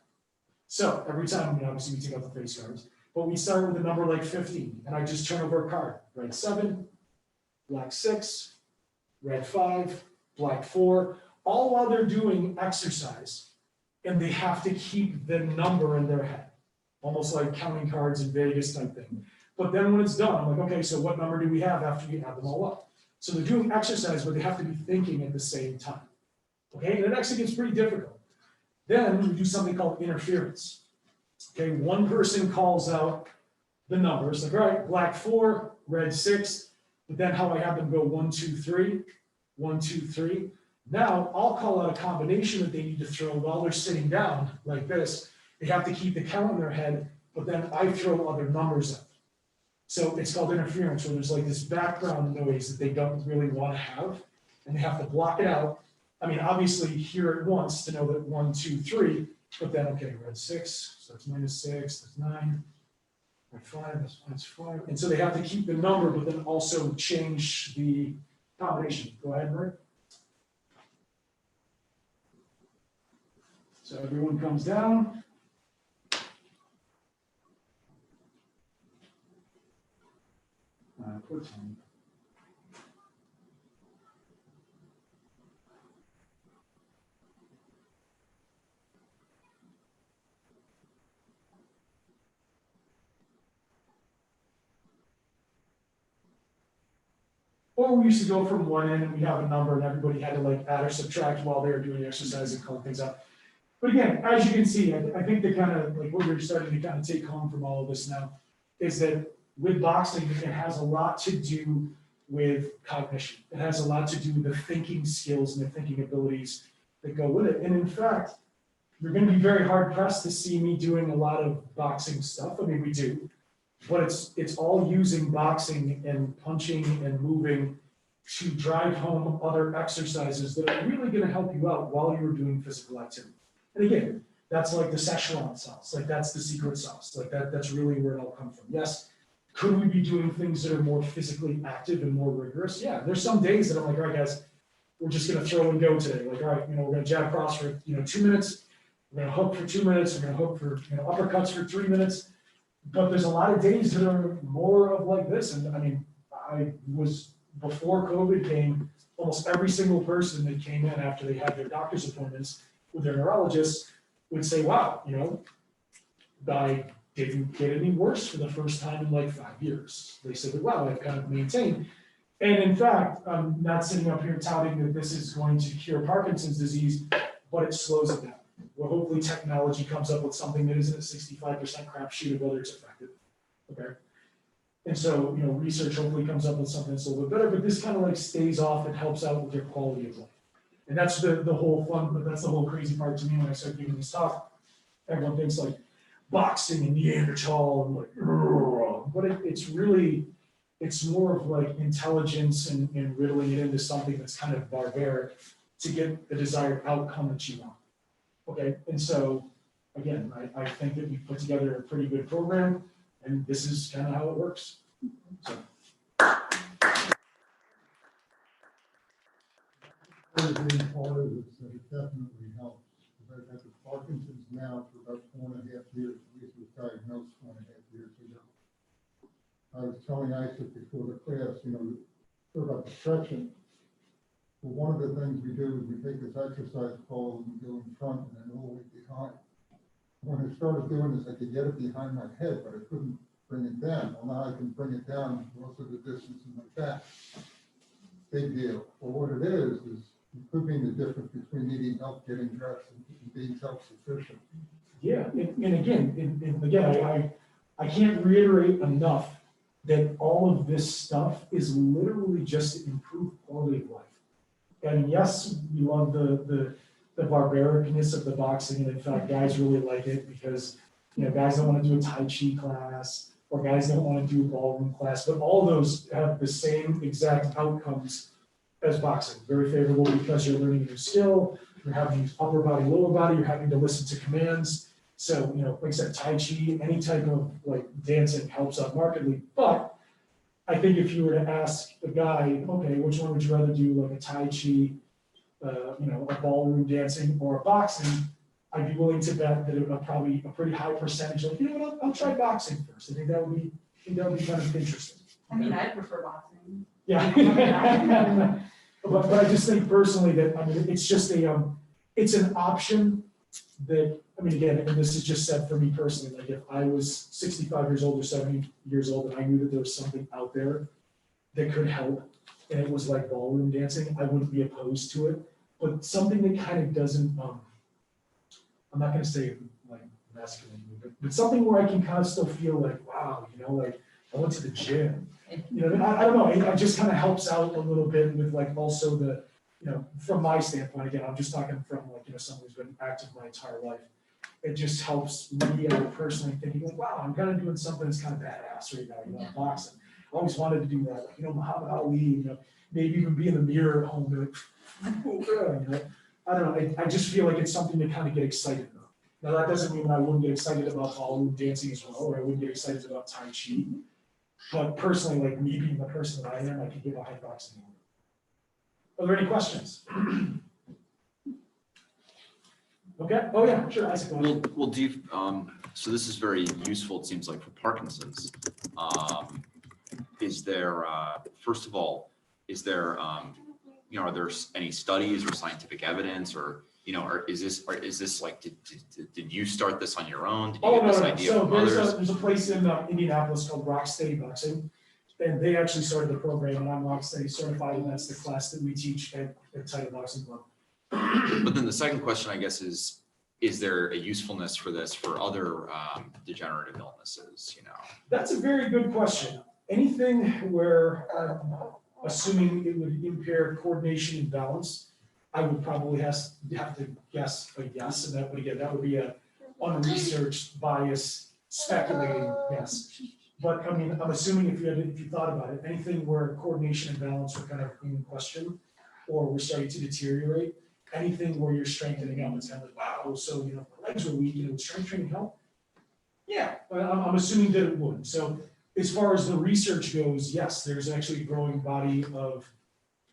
So every time, obviously we take out the face cards, but we start with a number like 15, and I just turn over a card. Red 7, black 6, red 5, black 4, all while they're doing exercise, and they have to keep the number in their head, almost like counting cards in Vegas type thing. But then when it's done, I'm like, okay, so what number do we have after we add them all up? So they're doing exercise, but they have to be thinking at the same time. Okay, and it actually gets pretty difficult. Then we do something called interference. Okay, one person calls out the numbers, like, all right, black 4, red 6, but then how I have them go 1, 2, 3, 1, 2, 3. Now I'll call out a combination that they need to throw while they're sitting down like this. They have to keep the count in their head, but then I throw other numbers out. So it's called interference, where there's like this background noise that they don't really want to have, and they have to block it out. I mean, obviously hear it once to know that 1, 2, 3, but then, okay, we're at 6, so that's -6, that's 9, at 5, that's 5. And so they have to keep the number, but then also change the combination. Go ahead, Murray. So everyone comes down. Put 10. Or we used to go from one end and we have a number and everybody had to like add or subtract while they were doing the exercise and calling things out. But again, as you can see, I think the kind of like what we're starting to kind of take home from all of this now is that with boxing, it has a lot to do with cognition. It has a lot to do with the thinking skills and the thinking abilities that go with it. And in fact, you're going to be very hard pressed to see me doing a lot of boxing stuff. I mean, we do, but it's all using boxing and punching and moving to drive home other exercises that are really going to help you out while you're doing physical activity. And again, that's like the Szechuan sauce, like that's the secret sauce, like that's really where it all comes from. Yes, could we be doing things that are more physically active and more rigorous? Yeah, there's some days that I'm like, all right, guys, we're just going to throw and go today. Like, all right, we're going to jab cross for 2 minutes. We're going to hook for 2 minutes. We're going to hook for uppercuts for 3 minutes. But there's a lot of days that are more of like this. And I mean, I was, before COVID came, almost every single person that came in after they had their doctor's appointments with their neurologists would say, wow, I didn't get any worse for the first time in like 5 years. They said that, wow, I've kind of maintained. And in fact, I'm not sitting up here touting that this is going to cure Parkinson's disease, but it slows it down. Well, hopefully technology comes up with something that isn't a 65% crapshoot of whether it's effective, okay? And so, research hopefully comes up with something that's a little bit better, but this kind of like stays off and helps out with your quality of life. And that's the whole fun, but that's the whole crazy part to me when I start giving this talk. Everyone thinks like boxing and Neanderthal and like, but it's really, it's more of like intelligence and riddling it into something that's kind of barbaric to get the desired outcome that you want. Okay, and so again, I think that we put together a pretty good program, and this is kind of how it works. So. Part of this, that it definitely helps. I've had the Parkinson's now for about 4.5 years. At least was diagnosed 4.5 years ago. I was telling Isaac before the class, about depression. Well, one of the things we do is we take this exercise pole and we go in front and then all the way behind. When I started doing this, I could get it behind my head, but I couldn't bring it down. Well, now I can bring it down most of the distance in my back. Big deal. Well, what it is it could mean the difference between needing help getting dressed and being self-sufficient. Yeah, and again, I can't reiterate enough that all of this stuff is literally just to improve quality of life. And yes, we love the barbaricness of the boxing, and in fact, guys really like it because guys don't want to do a Tai Chi class, or guys don't want to do a ballroom class, but all those have the same exact outcomes as boxing. Very favorable because you're learning a new skill, you're having to use upper body, lower body, you're having to listen to commands. So, like I said, Tai Chi, any type of like dancing helps out markedly. But I think if you were to ask a guy, okay, which one would you rather do, like a Tai Chi, a ballroom dancing or a boxing, I'd be willing to bet that it would probably a pretty high percentage of, I'll try boxing first. I think that would be kind of interesting. I mean, I prefer boxing. Yeah. but I just think personally that, it's just it's an option that, again, and this is just said for me personally, like if I was 65 years old or 70 years old and I knew that there was something out there that could help and it was like ballroom dancing, I wouldn't be opposed to it. But something that kind of doesn't, I'm not going to say like masculine, but something where I can kind of still feel like, wow, like I went to the gym. I don't know, it just kind of helps out a little bit with like also the, from my standpoint, again, I'm just talking from like, someone who's been active my entire life. it just helps me out personally thinking like, wow, I'm kind of doing something that's kind of badass right now, you know, boxing. I always wanted to do that, like, you know, Muhammad Ali, you know, maybe even be in the mirror at home, be like, oh, yeah, you know, I don't know, I just feel like it's something to kind of get excited about. Now, that doesn't mean I wouldn't get excited about ballroom dancing as well, or I wouldn't get excited about Tai Chi. But personally, like me being the person that I am, I could get behind boxing. Are there any questions? Okay, oh yeah, sure, Isaac. go ahead. Well, do you, so this is very useful, it seems like, for Parkinson's. Is there, first of all, is there, you know, are there any studies or scientific evidence, or, you know, or is this like, did you start this on your own? Did you Oh, get this no. idea So from others? there's a place in Indianapolis called Rocksteady Boxing, and they actually started the program, and I'm Rocksteady certified, and that's the class that we teach at Untitled Boxing Club. But then the second question, I guess, is there a usefulness for this for other degenerative illnesses, you know? That's a very good question. Anything where I'm assuming it would impair coordination and balance, I would probably have to guess a yes, and that would be a unresearched, bias, speculating guess. But I mean, I'm assuming if you thought about it, anything where coordination and balance were kind of in question, or we're starting to deteriorate, anything where you're strengthening up, it's kind of like, wow, so, you know, my legs were weak, you know, would strength training help? Yeah, but I'm assuming that it would. So as far as the research goes, yes, there's actually a growing body of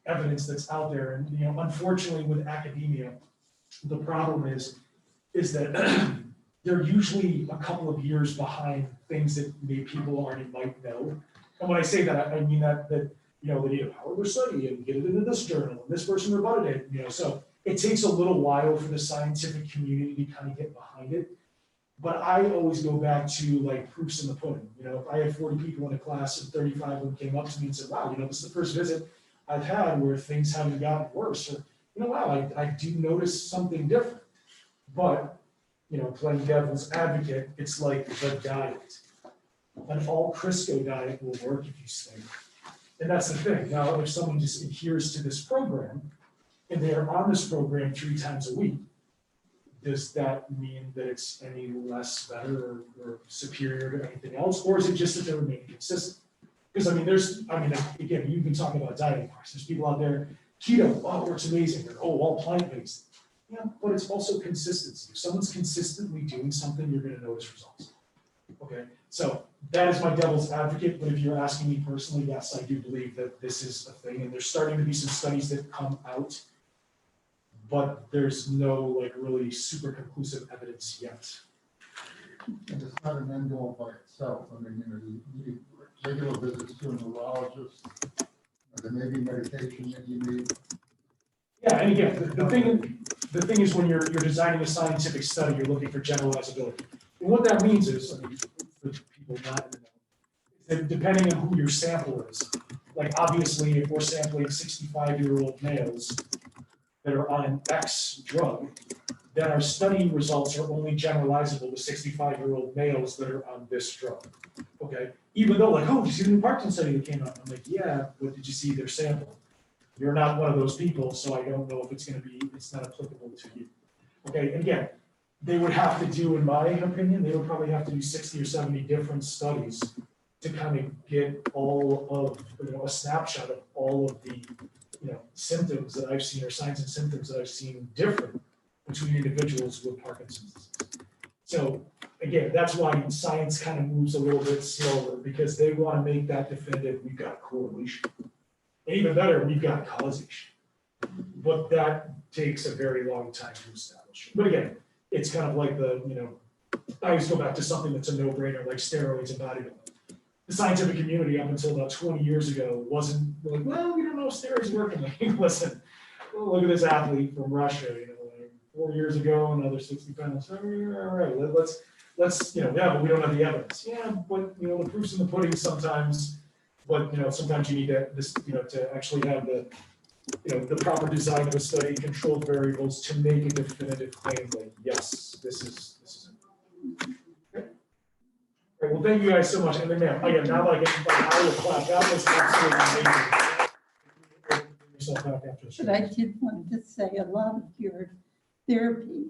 evidence that's out there. And, you know, unfortunately with academia, the problem is that they're usually a couple of years behind things that maybe people already might know. And when I say that, I mean that you know, they need a power study and get it into this journal, and this person rebutted it, you know, so it takes a little while for the scientific community to kind of get behind it. But I always go back to like proofs in the pudding. You know, if I had 40 people in a class and 35 of them came up to me and said, wow, you know, this is the first visit I've had where things haven't gotten worse, or, you know, wow, I do notice something different. But, you know, playing devil's advocate, it's like the diet. An all Crisco diet will work if you stay. And that's the thing. Now, if someone just adheres to this program and they are on this program 3 times a week, does that mean that it's any less better or superior to anything else? Or is it just that they're remaining consistent? Because again, you've been talking about dieting, of course. There's people out there, keto, oh, it works amazing. Or, oh, all plant-based. Yeah, but it's also consistency. If someone's consistently doing something, you're going to notice results. Okay, so that is my devil's advocate. But if you're asking me personally, yes, I do believe that this is a thing. And there's starting to be some studies that come out, but there's no like really super conclusive evidence yet. And it's not an end goal by itself. I mean, you know, you need regular visits to a neurologist. There may be medication that you need. Yeah, and again, the thing is when you're designing a scientific study, you're looking for generalizability. And what that means is, I mean, for people not to know, is that depending on who your sample is, like obviously if we're sampling 65-year-old males that are on an X drug, then our study results are only generalizable to 65-year-old males that are on this drug. Okay, even though like, oh, did you see the new Parkinson study that came out? I'm like, yeah, but did you see their sample? You're not one of those people, so I don't know if it's not applicable to you. Okay, and again, they would have to do, in my opinion, they would probably have to do 60 or 70 different studies to kind of get all of, you know, a snapshot of all of the, you know, symptoms that I've seen or signs and symptoms that I've seen different between individuals with Parkinson's disease. So again, that's why science kind of moves a little bit slower because they want to make that definitive. We've got correlation. And even better, we've got causation. But that takes a very long time to establish. But again, it's kind of like the, you know, I always go back to something that's a no-brainer like steroids and bodybuilding. The scientific community up until about 20 years ago wasn't like, well, we don't know if steroids work. Like, listen, look at this athlete from Russia, you know, like 4 years ago, another 60 pounds. All right, let's, you know, yeah, but we don't have the evidence. Yeah, but, you know, the proof's in the pudding sometimes. But, you know, sometimes you need to actually have the, you know, the proper design of a study, controlled variables to make a definitive claim like, yes, this is it. Okay. All right, well, thank you guys so much. And then, now that I get I will clap. That was absolutely amazing. Bring yourself back after the But show. I did want to say a lot of your therapy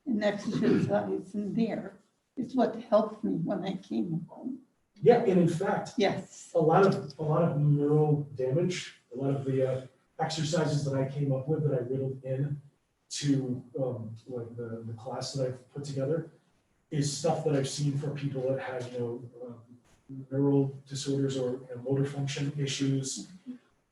and exercise in there is what helped me when I came home. Yeah, and in fact, Yes. a lot of neural damage, a lot of the exercises that I came up with that I riddled in to like the class that I've put together is stuff that I've seen for people that have, neural disorders or motor function issues.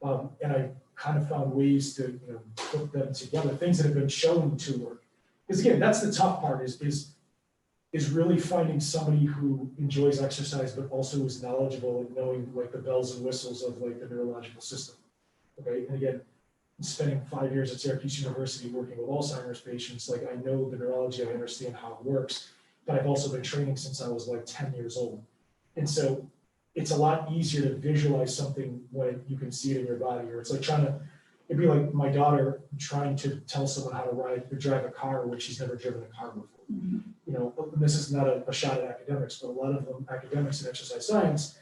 And I kind of found ways to, put them together, things that have been shown to work. Because again, that's the tough part is really finding somebody who enjoys exercise, but also is knowledgeable and knowing like the bells and whistles of like the neurological system. Okay, and again, spending 5 years at Syracuse University working with Alzheimer's patients, like I know the neurology, I understand how it works, but I've also been training since I was like 10 years old. And so it's a lot easier to visualize something when you can see it in your body, or it's like it'd be like my daughter trying to tell someone how to ride or drive a car when she's never driven a car before. This is not a shot at academics, but a lot of them, academics in exercise science,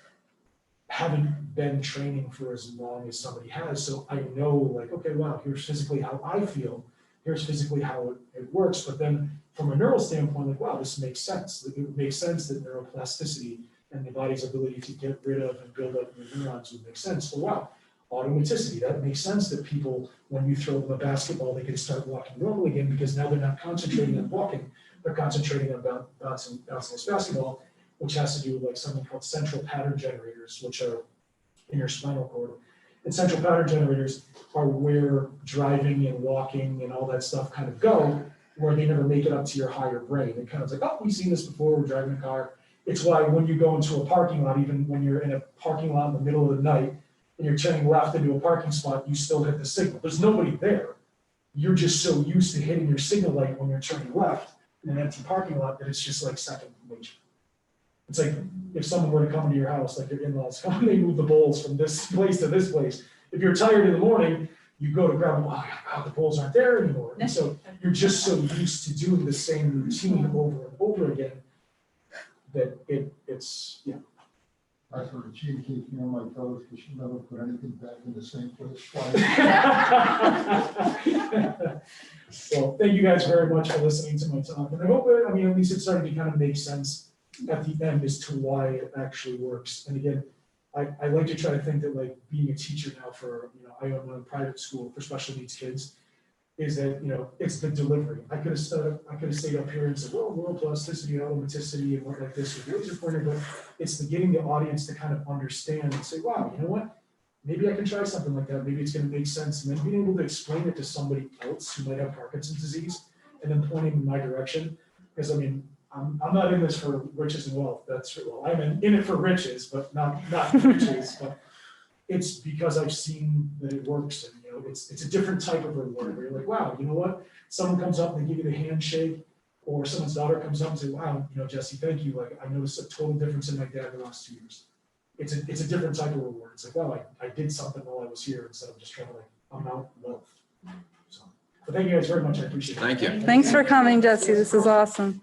haven't been training for as long as somebody has. So I know like, okay, wow, here's physically how I feel. Here's physically how it works. But then from a neural standpoint, like, wow, this makes sense. It makes sense that neuroplasticity and the body's ability to get rid of and build up new neurons would make sense. Well, wow, automaticity, that makes sense that people, when you throw them a basketball, they can start walking normally again because now they're not concentrating on walking, they're concentrating on bouncing this basketball, which has to do with like something called central pattern generators, which are in your spinal cord. And central pattern generators are where driving and walking and all that stuff kind of go, where they never make it up to your higher brain. It kind of like, oh, we've seen this before, we're driving a car. It's why when you go into a parking lot, even when you're in a parking lot in the middle of the night and you're turning left into a parking spot, you still hit the signal. There's nobody there. You're just so used to hitting your signal light when you're turning left in an empty parking lot that it's just like second nature. It's like if someone were to come into your house, like your in-laws come and they move the bowls from this place to this place. If you're tired in the morning, you go to grab them, the bowls aren't there anymore. And so you're just so used to doing the same routine over and over again that it's. I sort of cheat keeps me on my toes because she never put anything back in the same place twice. So thank you guys very much for listening to my talk. And I hope, at least it started to kind of make sense at the end as to why it actually works. And again, I like to try to think that like being a teacher now for, I own a private school for special needs kids, is that, it's the delivery. I could have stayed up here and said, well, neuroplasticity, automaticity, and what like this with laser pointer, but it's the getting the audience to kind of understand and say, wow, you know what? Maybe I can try something like that. Maybe it's going to make sense. And then being able to explain it to somebody else who might have Parkinson's disease and then pointing in my direction. Because I'm not in this for riches and wealth. I'm in it for riches, but not riches. But it's because I've seen that it works, and it's a different type of reward where you're like, wow, you know what? Someone comes up and they give you the handshake, or someone's daughter comes up and says, wow, Jesse, thank you. Like I noticed a total difference in my dad in the last 2 years. It's a different type of reward. It's like, wow, I did something while I was here instead of just trying to amount wealth. So, but thank you guys very much. I appreciate it. Thank you. Thanks for coming, Jesse. This is awesome.